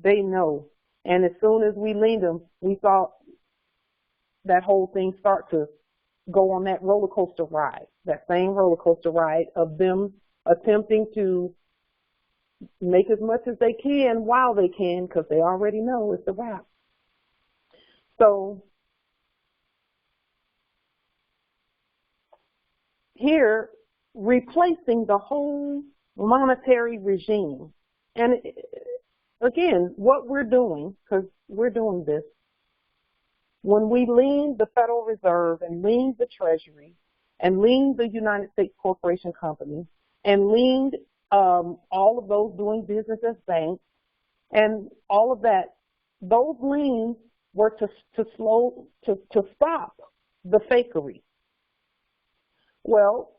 they know. And as soon as we leaned them, we saw that whole thing start to go on that roller coaster ride, that same roller coaster ride of them attempting to make as much as they can while they can, because they already know it's a wrap. So here, replacing the whole monetary regime. And again, what we're doing, because we're doing this, when we lean the Federal Reserve and lean the Treasury and lean the United States Corporation Company and leaned all of those doing business as banks and all of that, those liens were to stop the fakery. Well,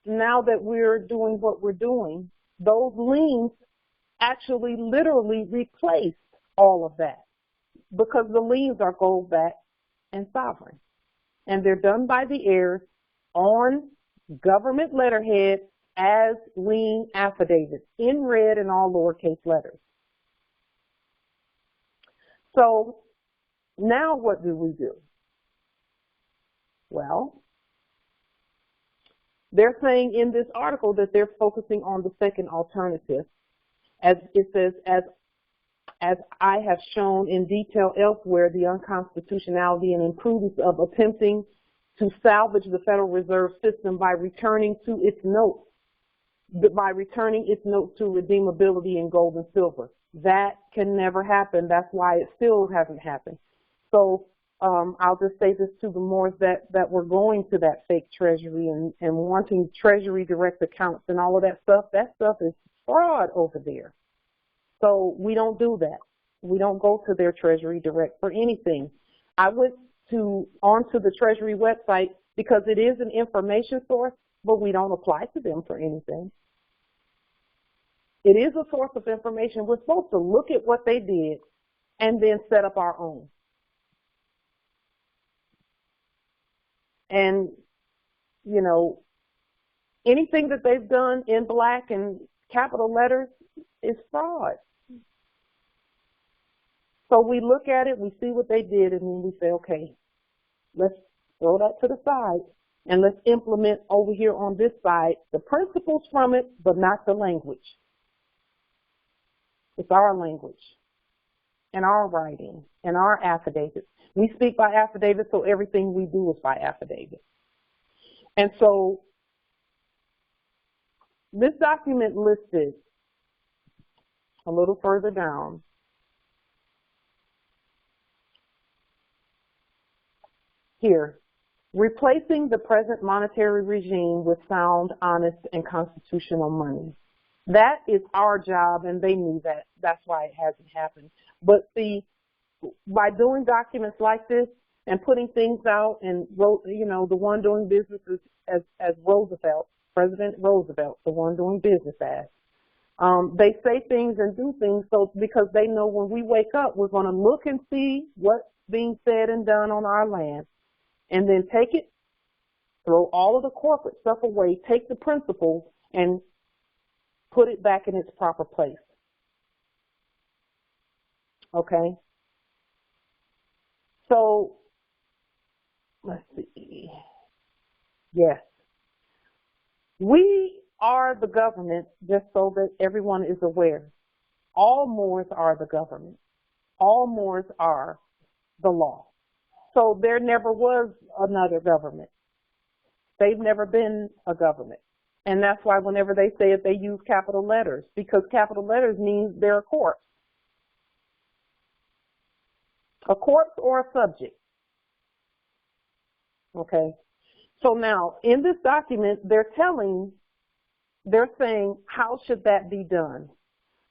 now that we're doing what we're doing, those liens actually literally replaced all of that, because the liens are gold-backed and sovereign. And they're done by the heirs on government letterhead as lien affidavits, in red and all lowercase letters. So now what do we do? Well, they're saying in this article that they're focusing on the second alternative. As it says, as I have shown in detail elsewhere, the unconstitutionality and imprudence of attempting to salvage the Federal Reserve System by returning its notes to redeemability in gold and silver. That can never happen. That's why it still hasn't happened. So I'll just say this to the Moors that were going to that fake treasury and wanting treasury direct accounts and all of that stuff. That stuff is fraud over there. So we don't do that. We don't go to their treasury direct for anything. I went onto the treasury website because it is an information source, but we don't apply to them for anything. It is a source of information. We're supposed to look at what they did and then set up our own. And, you know, anything that they've done in black and capital letters is fraud. So we look at it, we see what they did, and then we say, okay, let's throw that to the side, and let's implement over here on this side the principles from it, but not the language. It's our language and our writing and our affidavits. We speak by affidavit, so everything we do is by affidavit. And so this document listed a little further down here, replacing the present monetary regime with sound, honest, and constitutional money. That is our job, and they knew that. That's why it hasn't happened. But see, by doing documents like this and putting things out, and you know, the one doing business as Roosevelt, President Roosevelt, the one doing business as. They say things and do things so because they know when we wake up, we're going to look and see what's being said and done on our land, and then take it, throw all of the corporate stuff away, take the principles, and put it back in its proper place. Okay? So, let's see. Yes. We are the government, just so that everyone is aware. All Moors are the government. All Moors are the law. So there never was another government. They've never been a government. And that's why whenever they say it, they use capital letters, because capital letters means they're a corpse. A corpse or a subject. Okay. So now, in this document, they're saying, how should that be done?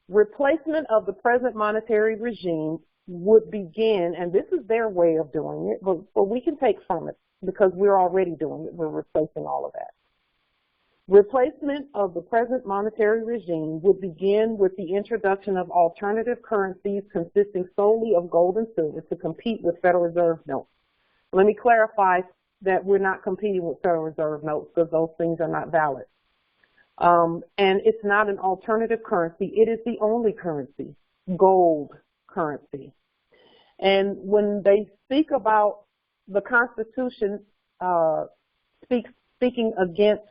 Replacement of the present monetary regime would begin, and this is their way of doing it, but we can take from it because we're already doing it. We're replacing all of that. Replacement of the present monetary regime would begin with the introduction of alternative currencies consisting solely of gold and silver to compete with Federal Reserve notes. Let me clarify that we're not competing with Federal Reserve notes because those things are not valid. And it's not an alternative currency. It is the only currency, gold currency. And when they speak about the Constitution speaking against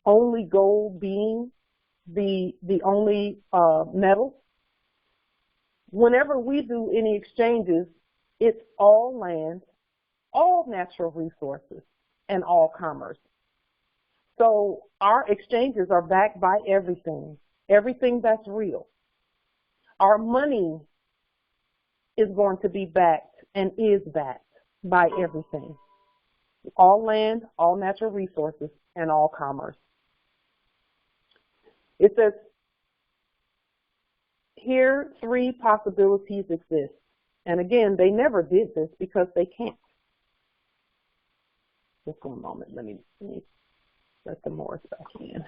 only gold being the only metal, whenever we do any exchanges, it's all land, all natural resources, and all commerce. So our exchanges are backed by everything that's real. Our money is going to be backed and is backed by everything. All land, all natural resources, and all commerce. It says, here 3 possibilities exist. And again, they never did this because they can't. Just one moment, let me let the Moors back in.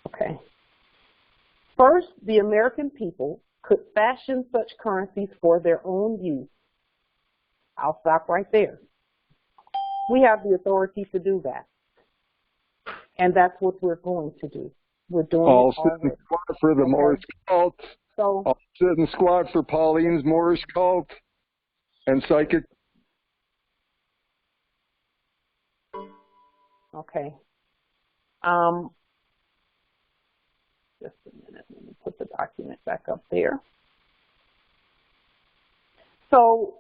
Okay. First, the American people could fashion such currencies for their own use. I'll stop right there. We have the authority to do that. And that's what we're going to do. We're doing I'll it sit and already. squat for the Moorish cult. So, I'll sit and squat for Pauline's Moorish cult and psychic. okay. Just a minute. Let me put the document back up there. So,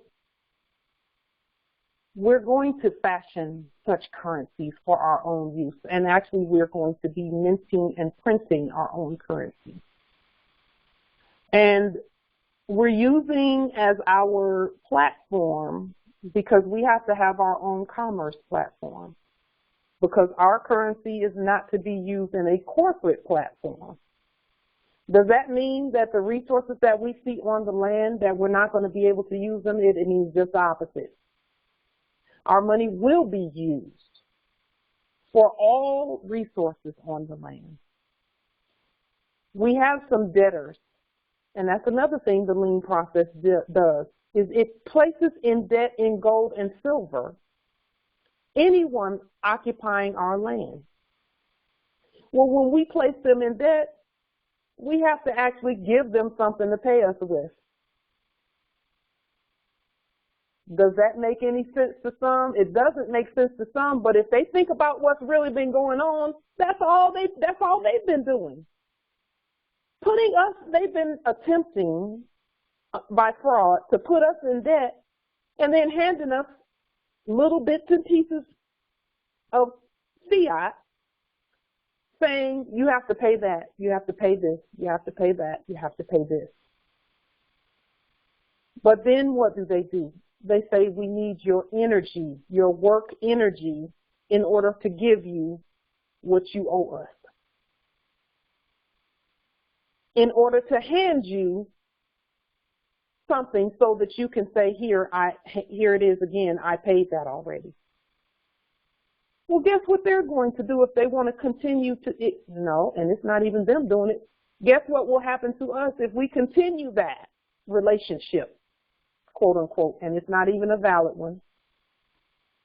we're going to fashion such currencies for our own use. And actually, we're going to be minting and printing our own currency. And we're using as our platform, because we have to have our own commerce platform, because our currency is not to be used in a corporate platform. Does that mean that the resources that we see on the land, that we're not going to be able to use them? It means just the opposite. Our money will be used for all resources on the land. We have some debtors, and that's another thing the lien process does, is it places in debt in gold and silver anyone occupying our land. Well, when we place them in debt, we have to actually give them something to pay us with. Does that make any sense to some? It doesn't make sense to some, but if they think about what's really been going on, that's all they've been doing. They've been attempting by fraud to put us in debt and then handing us little bits and pieces of fiat saying, you have to pay that, you have to pay this, you have to pay that, you have to pay this. But then what do? They say, we need your energy, your work energy, in order to give you what you owe us. In order to hand you something so that you can say, here it is again, I paid that already. Well, guess what they're going to do if they want to continue to, no, and it's not even them doing it. Guess what will happen to us if we continue that relationship, quote unquote, and it's not even a valid one,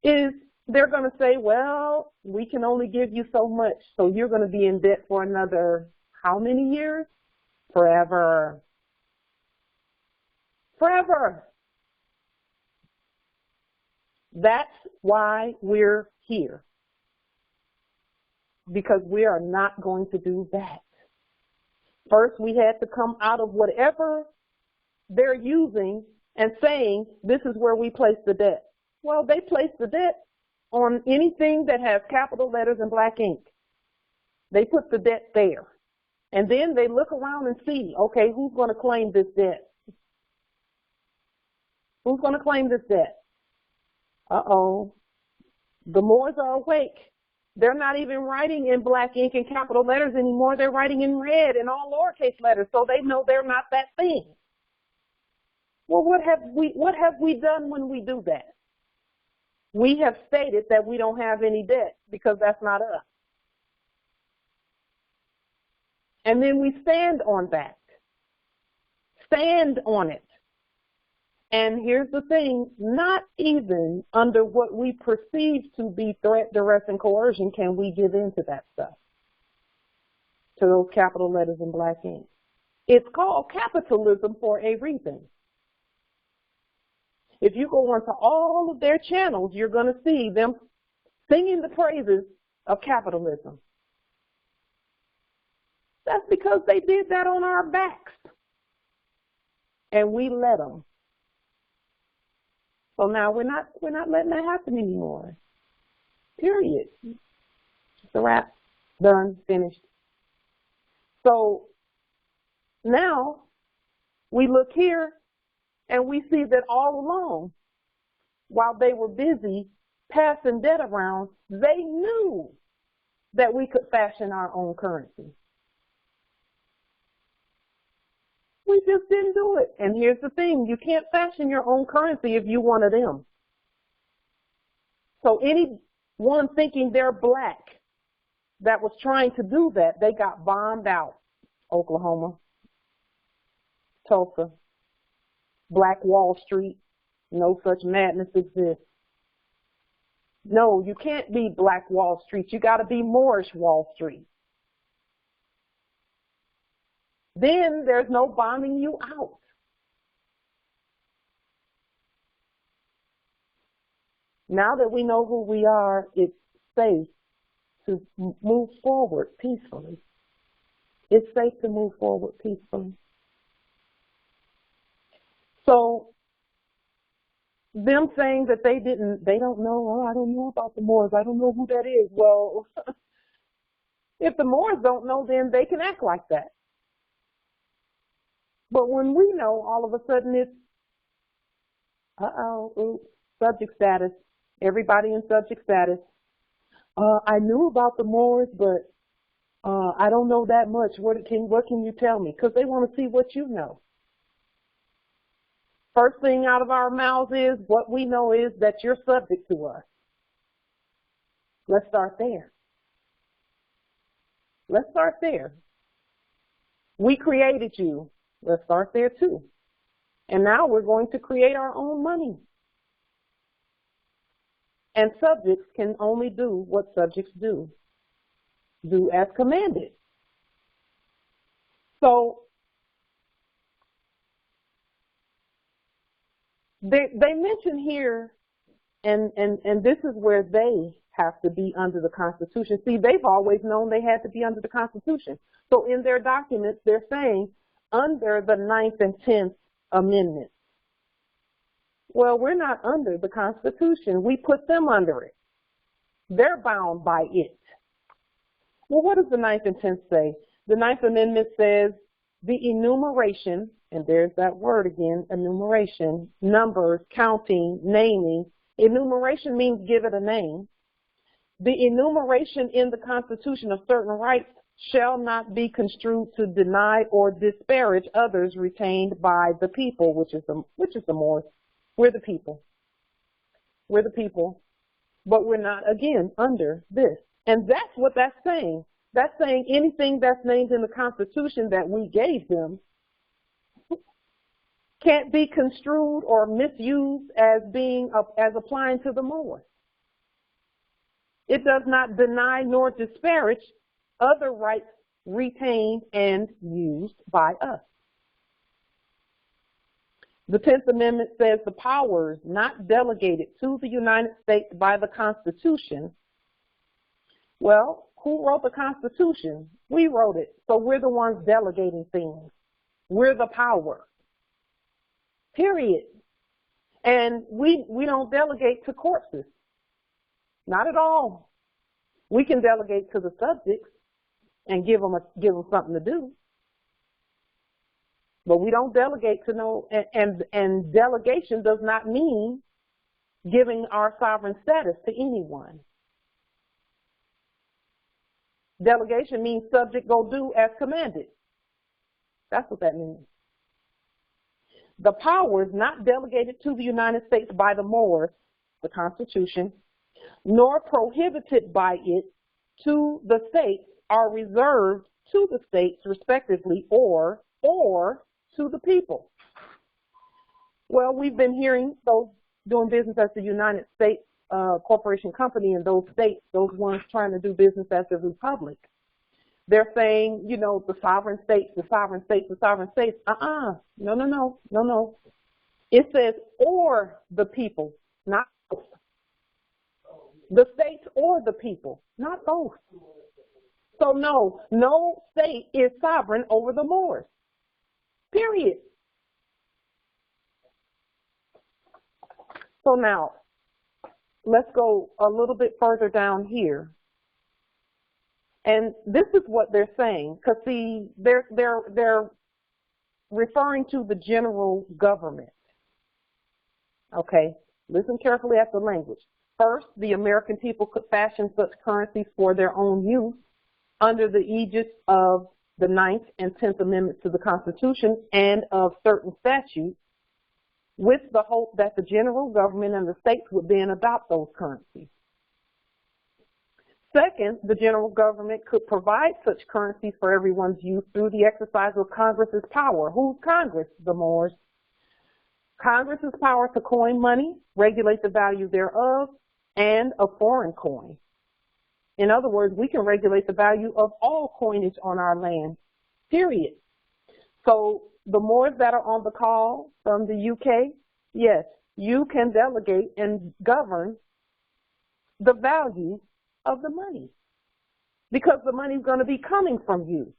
is they're going to say, well, we can only give you so much, so you're going to be in debt for another how many years? Forever. Forever. That's why we're here. Because we are not going to do that. First, we had to come out of whatever they're using and saying, this is where we place the debt. Well, they place the debt on anything that has capital letters and black ink. They put the debt there. And then they look around and see, okay, who's going to claim this debt? Who's going to claim this debt? Uh-oh. The Moors are awake. They're not even writing in black ink and capital letters anymore. They're writing in red and all lowercase letters, so they know they're not that thing. Well, what have we done when we do that? We have stated that we don't have any debt because that's not us. And then we stand on that. Stand on it. And here's the thing, not even under what we perceive to be threat, duress, and coercion can we give in to that stuff, to those capital letters in black ink. It's called capitalism for a reason. If you go onto all of their channels, you're going to see them singing the praises of capitalism. That's because they did that on our backs. And we let them. So now we're not letting that happen anymore. Period. It's a wrap. Done. Finished. So now we look here and we see that all along, while they were busy passing debt around, they knew that we could fashion our own currency. We just didn't do it. And here's the thing, you can't fashion your own currency if you one of them. So anyone thinking they're black that was trying to do that, they got bombed out. Oklahoma, Tulsa, Black Wall Street, no such madness exists. No, you can't be Black Wall Street. You got to be Moorish Wall Street. Then there's no bombing you out. Now that we know who we are, it's safe to move forward peacefully. It's safe to move forward peacefully. So them saying that they don't know, oh, I don't know about the Moors, I don't know who that is. Well, if the Moors don't know, then they can act like that. But when we know, all of a sudden it's, oops, subject status. Everybody in subject status. I knew about the Moors, but I don't know that much. What can you tell me? Because they want to see what you know. First thing out of our mouths is, what we know is that you're subject to us. Let's start there. Let's start there. We created you. Let's start there too. And now we're going to create our own money. And subjects can only do what subjects do. Do as commanded. So they mention here, and this is where they have to be under the Constitution. See, they've always known they had to be under the Constitution. So in their documents, they're saying under the 9th and 10th Amendments. Well, we're not under the Constitution. We put them under it. They're bound by it. Well, what does the 9th and 10th say? The 9th Amendment says the enumeration, and there's that word again, enumeration, numbers, counting, naming. Enumeration means give it a name. The enumeration in the Constitution of certain rights shall not be construed to deny or disparage others retained by the people, which is the Moors. We're the people. We're the people. But we're not, again, under this. And that's what that's saying. That's saying anything that's named in the Constitution that we gave them can't be construed or misused as applying to the Moors. It does not deny nor disparage other rights retained and used by us. The 10th Amendment says the powers not delegated to the United States by the Constitution. Well, who wrote the Constitution? We wrote it. So we're the ones delegating things. We're the power. Period. And we don't delegate to corpses. Not at all. We can delegate to the subjects and give them something to do. But we don't delegate to no, and delegation does not mean giving our sovereign status to anyone. Delegation means subject go do as commanded. That's what that means. The powers not delegated to the United States by the Moors the Constitution, nor prohibited by it to the states are reserved to the states respectively or to the people. Well, we've been hearing those doing business as the United States Corporation Company in those states, those ones trying to do business as the Republic. They're saying, you know, the sovereign states, the sovereign states, the sovereign states. No. It says or the people, not both. The states or the people, not both. So no state is sovereign over the Moors. Period. So now, let's go a little bit further down here. And this is what they're saying, because see, they're referring to the general government. Okay, listen carefully at the language. First, the American people could fashion such currencies for their own use under the aegis of the 9th and 10th Amendments to the Constitution and of certain statutes, with the hope that the general government and the states would then adopt those currencies. Second, the general government could provide such currencies for everyone's use through the exercise of Congress's power. Who's Congress? The Moors. Congress's power to coin money, regulate the value thereof, and a foreign coin. In other words, we can regulate the value of all coinage on our land, period. So the Moors that are on the call from the UK, yes, you can delegate and govern the value of the money, because the money is going to be coming from you.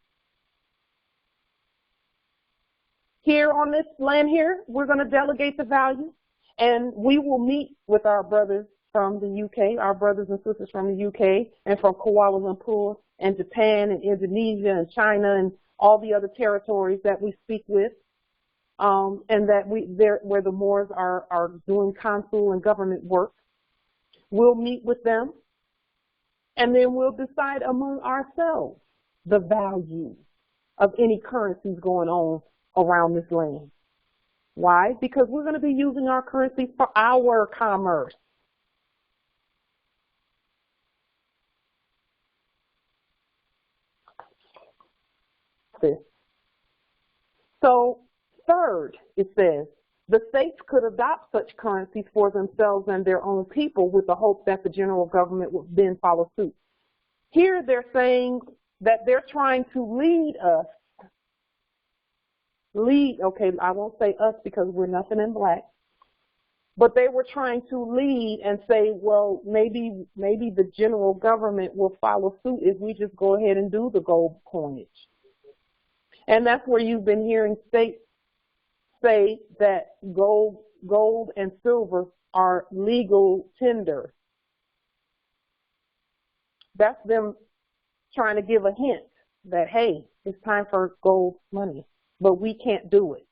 Here on this land here, we're going to delegate the value, and we will meet with our brothers from the UK, our brothers and sisters from the UK, and from Kuala Lumpur, and Japan, and Indonesia, and China, and all the other territories that we speak with, and that where the Moors are doing consul and government work. We'll meet with them. And then we'll decide among ourselves the value of any currencies going on around this land. Why? Because we're going to be using our currencies for our commerce. So, third, it says, the states could adopt such currencies for themselves and their own people with the hope that the general government would then follow suit. Here they're saying that they're trying to lead us. Okay, I won't say us because we're nothing in black. But they were trying to lead and say, well, maybe the general government will follow suit if we just go ahead and do the gold coinage. And that's where you've been hearing states say that gold and silver are legal tender. That's them trying to give a hint that, hey, it's time for gold money, but we can't do it.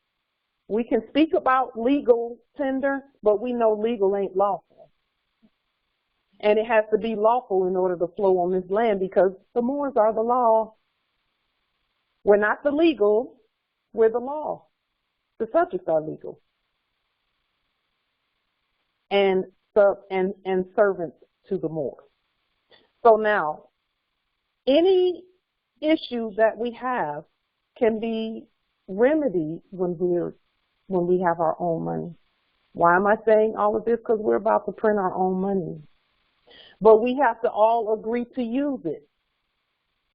We can speak about legal tender, but we know legal ain't lawful. And it has to be lawful in order to flow on this land, because the Moors are the law. We're not the legal, we're the law. The subjects are legal. And servants to the Moors. So now, any issue that we have can be remedied when we have our own money. Why am I saying all of this? Because we're about to print our own money. But we have to all agree to use it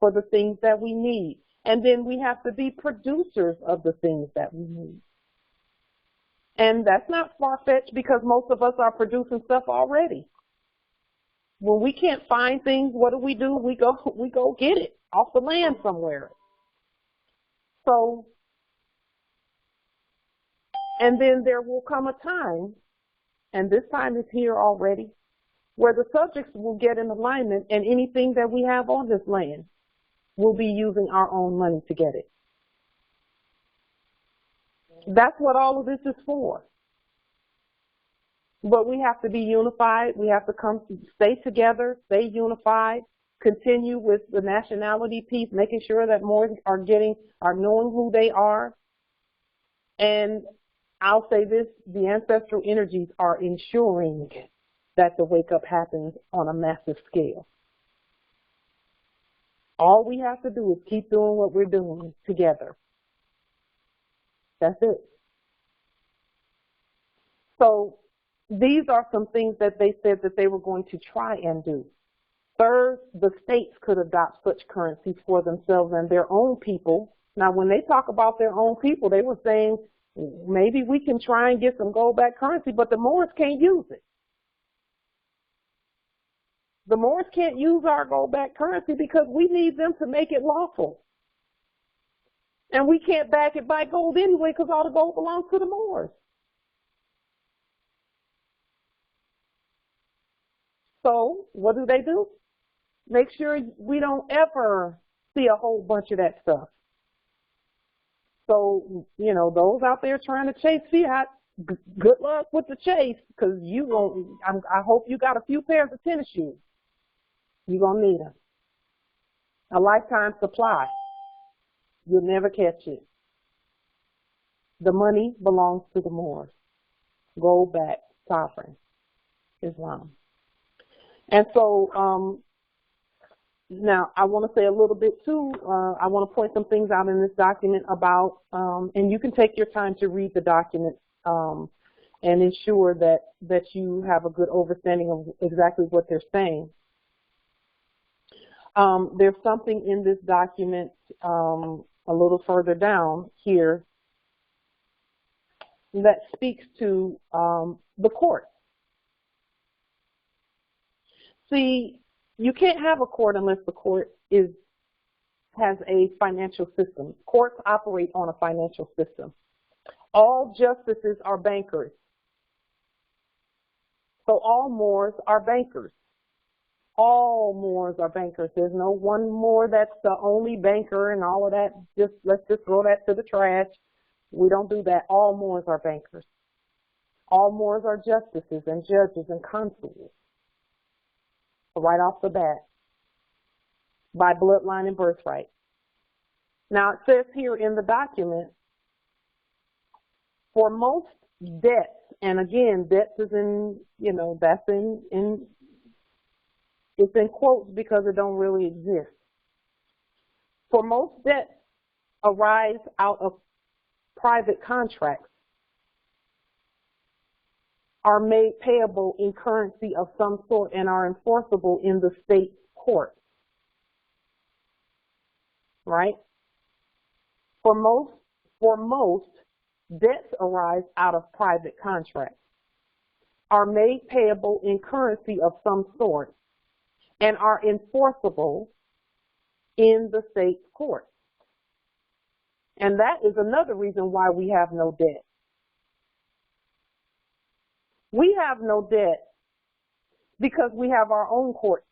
for the things that we need. And then we have to be producers of the things that we need. And that's not far-fetched, because most of us are producing stuff already. When we can't find things, what do? We go get it off the land somewhere. So, and then there will come a time, and this time is here already, where the subjects will get in alignment, and anything that we have on this land, we'll be using our own money to get it. That's what all of this is for. But we have to be unified. We have to stay together, stay unified, continue with the nationality piece, making sure that more are knowing who they are. And I'll say this, the ancestral energies are ensuring that the wake up happens on a massive scale. All we have to do is keep doing what we're doing together. That's it. So these are some things that they said that they were going to try and do. Third, the states could adopt such currencies for themselves and their own people. Now, when they talk about their own people, they were saying, maybe we can try and get some gold-backed currency, but the Moors can't use it. The Moors can't use our gold-backed currency because we need them to make it lawful. And we can't back it by gold anyway because all the gold belongs to the Moors. So what do? Make sure we don't ever see a whole bunch of that stuff. So, you know, those out there trying to chase fiat, good luck with the chase, because I hope you got a few pairs of tennis shoes. You're going to need them. A lifetime supply. You'll never catch it. The money belongs to the Moors. Gold back, sovereign, Islam. And so, now I want to say a little bit too, I want to point some things out in this document about, and you can take your time to read the document and ensure that you have a good understanding of exactly what they're saying. There's something in this document a little further down here that speaks to the court. See, you can't have a court unless the court has a financial system. Courts operate on a financial system. All justices are bankers. So all Moors are bankers. All Moors are bankers. There's no one Moor that's the only banker and all of that. Let's just throw that to the trash. We don't do that. All Moors are bankers. All Moors are justices and judges and consuls. Right off the bat, by bloodline and birthright. Now it says here in the document, for most debts, and again, debts is in, you know, that's it's in quotes because it don't really exist. For most debts arise out of private contracts, are made payable in currency of some sort and are enforceable in the state court. Right? For most, debts arise out of private contracts, are made payable in currency of some sort, and are enforceable in the state court. And that is another reason why we have no debt. We have no debt because we have our own courts.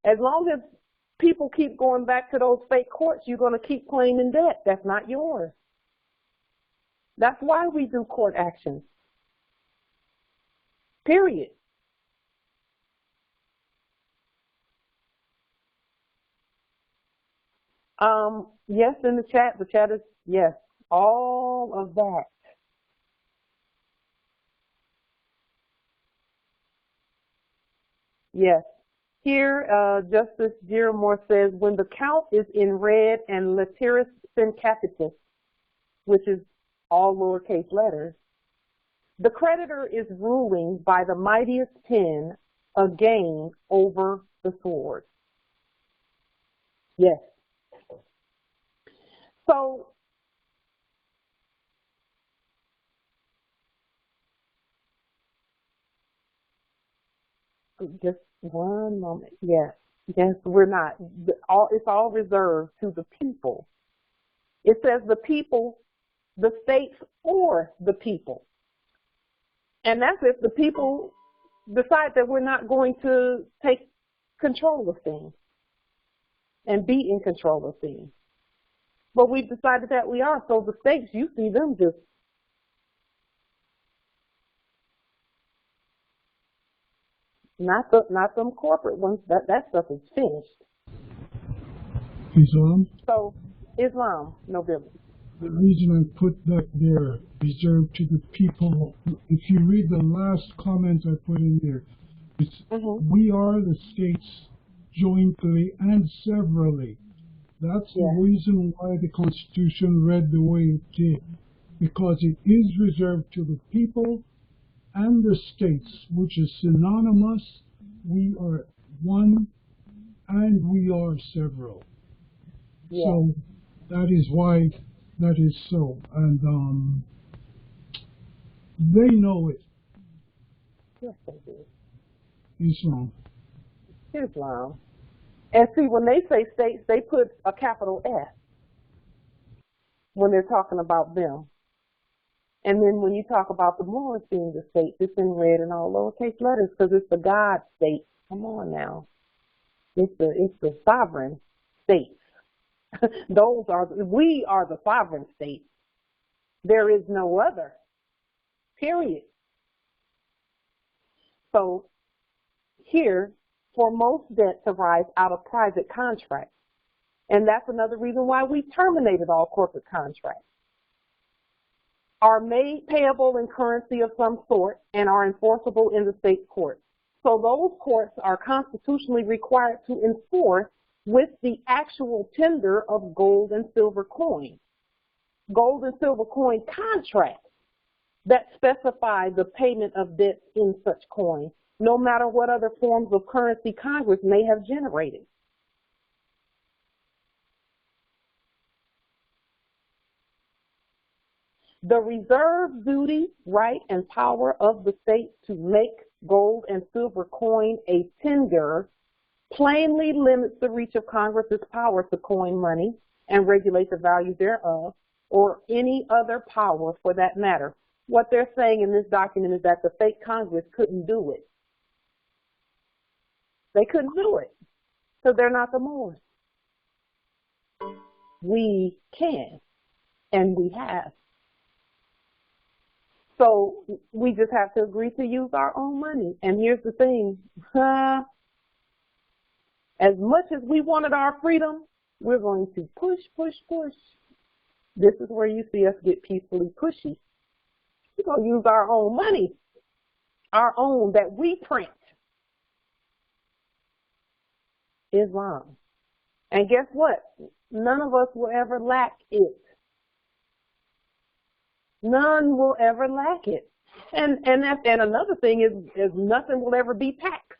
As long as people keep going back to those fake courts, you're going to keep claiming debt. That's not yours. That's why we do court actions. Period. Yes, in the chat is, yes, all of that. Yes. Here, Justice Giramore says, when the count is in red and literis sin capitis, which is all lowercase letters, the creditor is ruling by the mightiest pen a gain over the sword. Yes. So, just one moment. Yes, we're not. It's all reserved to the people. It says the people, the states, or the people. And that's if the people decide that we're not going to take control of things and be in control of things. But we've decided that we are. So the states, you see them just not them corporate ones. That stuff is finished. Islam? So Islam, nobility. the reason I put that there, reserved to the people, if you read the last comment I put in there, it's we are the states jointly and severally. That's the reason why the Constitution read the way it did, because it is reserved to the people and the states, which is synonymous. We are one and we are several. So that is why that is so. And they know it. Yes, they do. Islam. Islam. And see, when they say states, they put a capital S when they're talking about them. And then when you talk about the Moors being the states, it's in red and all lowercase letters because it's the God state. Come on now. It's the sovereign states. We are the sovereign states. There is no other. Period. So here, for most debts arise out of private contracts. And that's another reason why we terminated all corporate contracts. Are made payable in currency of some sort and are enforceable in the state courts. So those courts are constitutionally required to enforce with the actual tender of gold and silver coin. Gold and silver coin contracts that specify the payment of debts in such coin, no matter what other forms of currency Congress may have generated. The reserve duty, right, and power of the state to make gold and silver coin a tender plainly limits the reach of Congress's power to coin money and regulate the value thereof, or any other power for that matter. What they're saying in this document is that the fake Congress couldn't do it. They couldn't do it, so they're not the Moors. We can, and we have. So we just have to agree to use our own money. And here's the thing, as much as we wanted our freedom, we're going to push, push, push. This is where you see us get peacefully pushy. We're going to use our own money, our own that we print. Islam. And guess what? None of us will ever lack it. None will ever lack it. And another thing is nothing will ever be taxed.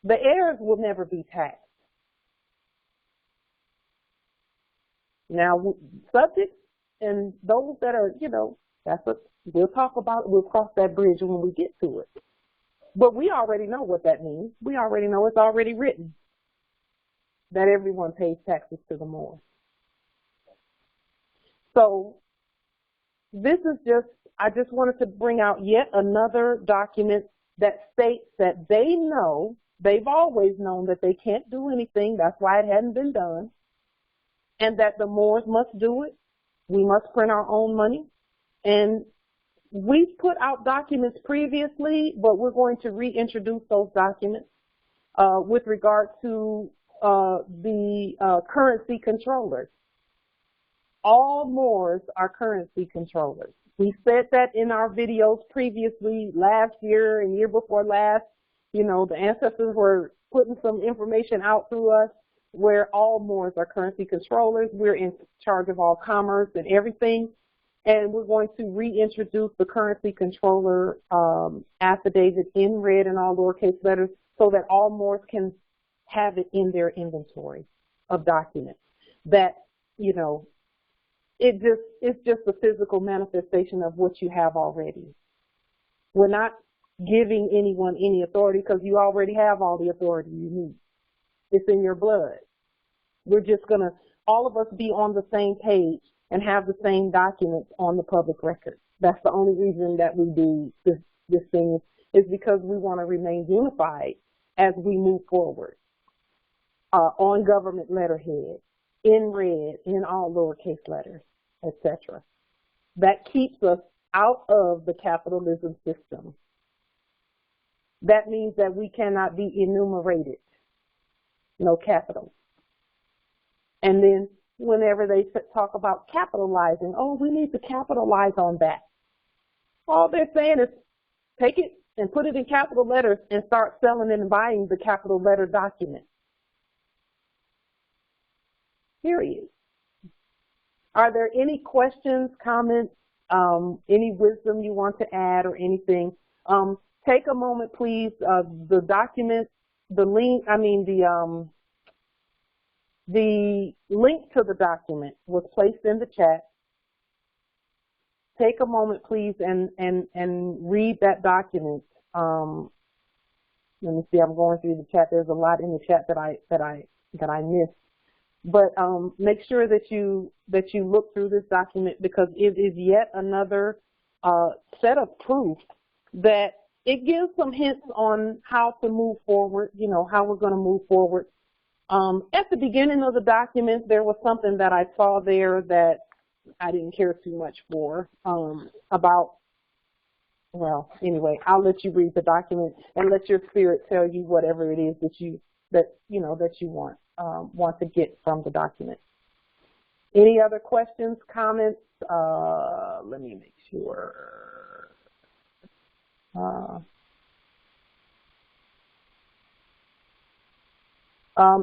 The heirs will never be taxed. Now, subjects and those that are, that's what we'll talk about. We'll cross that bridge when we get to it. But we already know what that means. We already know it's already written that everyone pays taxes to the Moors. So this is I just wanted to bring out yet another document that states that they know, they've always known that they can't do anything. That's why it hadn't been done. And that the Moors must do it. We must print our own money. And we've put out documents previously, but we're going to reintroduce those documents with regard to the currency controllers. All Moors are currency controllers. We said that in our videos previously, last year and year before last. The ancestors were putting some information out through us where all Moors are currency controllers. We're in charge of all commerce and everything. And we're going to reintroduce the currency controller affidavit in red and all lowercase letters so that all Moors can have it in their inventory of documents. That, it's just a physical manifestation of what you have already. We're not giving anyone any authority because you already have all the authority you need. It's in your blood. We're just going to, all of us, be on the same page and have the same documents on the public record. That's the only reason that we do this thing, is because we want to remain unified as we move forward on government letterhead, in red, in all lowercase letters, etc. That keeps us out of the capitalism system. That means that we cannot be enumerated. No capital. And then whenever they talk about capitalizing. Oh, we need to capitalize on that. All they're saying is take it and put it in capital letters and start selling and buying the capital letter document. Period. Are there any questions, comments, any wisdom you want to add or anything? Take a moment, please. The document, the link, the link to the document was placed in the chat. Take a moment, please, and read that document. Let me see. I'm going through the chat. There's a lot in the chat that I missed. But make sure that you look through this document, because it is yet another set of proof that it gives some hints on how to move forward. You know, how we're going to move forward. At the beginning of the document, there was something that I saw there that I didn't care too much for, about, well, anyway, I'll let you read the document and let your spirit tell you whatever it is that you want to get from the document. Any other questions, comments? Let me make sure.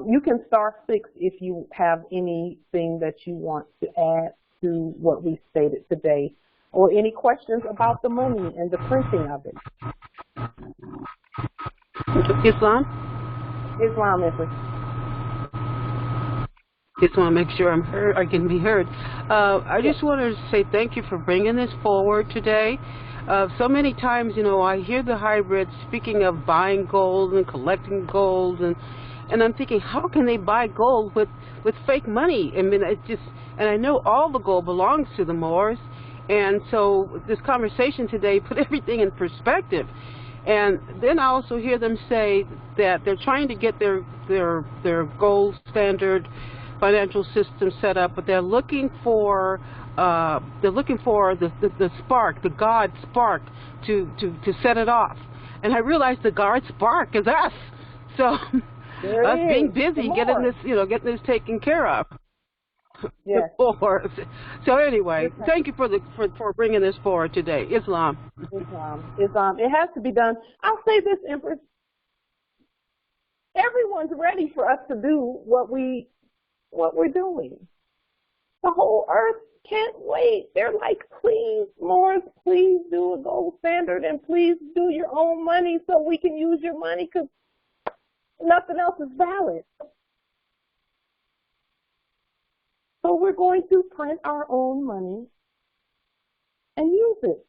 You can star 6 if you have anything that you want to add to what we stated today, or any questions about the money and the printing of it. Islam, Empress. Just want to make sure I'm heard. I can be heard. I just wanted to say thank you for bringing this forward today. So many times, you know, I hear the hybrids speaking of buying gold and collecting gold, and I'm thinking, how can they buy gold with fake money? I mean, it's just, and I know all the gold belongs to the Moors, and so this conversation today put everything in perspective. And then I also hear them say that they're trying to get their gold standard financial system set up, but they're looking for the spark, the God spark, to set it off. And I realize the God spark is us. So us being busy getting this taken care of. Yes. So anyway, thank you for bringing this forward today. Islam. It has to be done. I'll say this, Empress. Everyone's ready for us to do what we're doing. The whole earth can't wait. They're like, please, Moors, please do a gold standard, and please do your own money so we can use your money, because nothing else is valid. So we're going to print our own money and use it.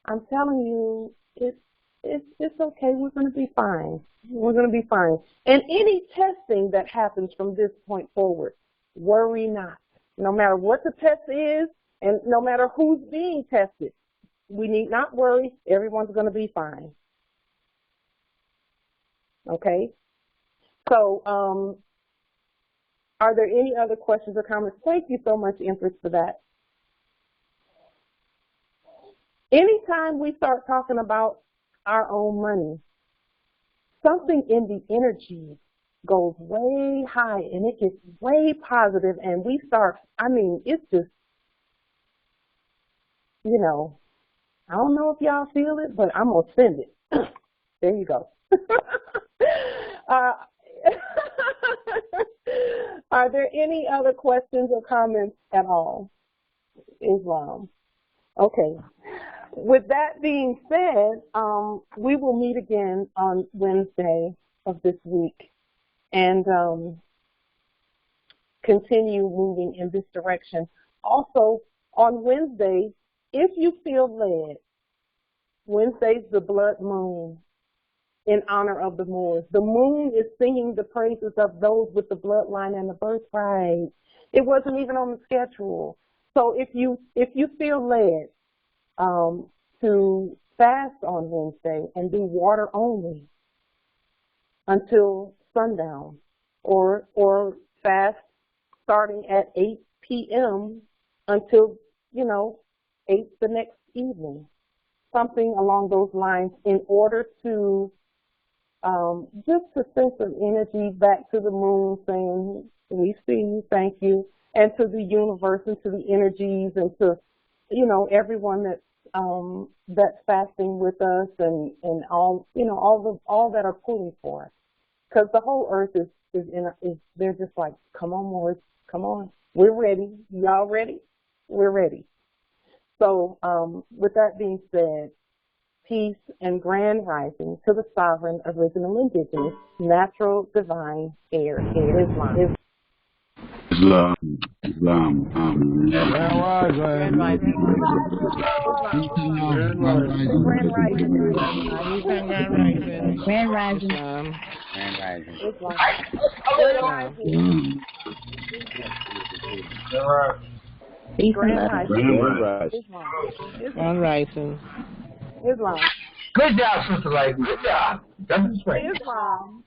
I'm telling you, it's okay. We're going to be fine. We're going to be fine. And any testing that happens from this point forward, worry not. No matter what the test is, and no matter who's being tested, we need not worry. Everyone's going to be fine. Okay? So, are there any other questions or comments? Thank you so much, Empress, for that. Anytime we start talking about our own money, something in the energy goes way high, and it gets way positive, and we start, I mean, it's just, you know, I don't know if y'all feel it, but I'm going to send it. There you go. Are there any other questions or comments at all? Islam. Okay. With that being said, we will meet again on Wednesday of this week and continue moving in this direction. Also, on Wednesday, if you feel led, Wednesday's the blood moon in honor of the Moors. The moon is singing the praises of those with the bloodline and the birthright. It wasn't even on the schedule. So if you feel led to fast on Wednesday and do water only until sundown, or fast starting at 8 p.m. until, 8 the next evening, something along those lines, in order to just to send some energy back to the moon saying, we see you, thank you, and to the universe and to the energies and to, you know, everyone that's fasting with us and all, you know, all that are pulling for us. Because the whole earth is they're just like, come on, Morris, come on. We're ready. Y'all ready? We're ready. So with that being said, peace and grand rising to the sovereign, original, indigenous, natural, divine, air, Islam. Grand rising. Islam. Good job, Sister Lady. Good job. Islam.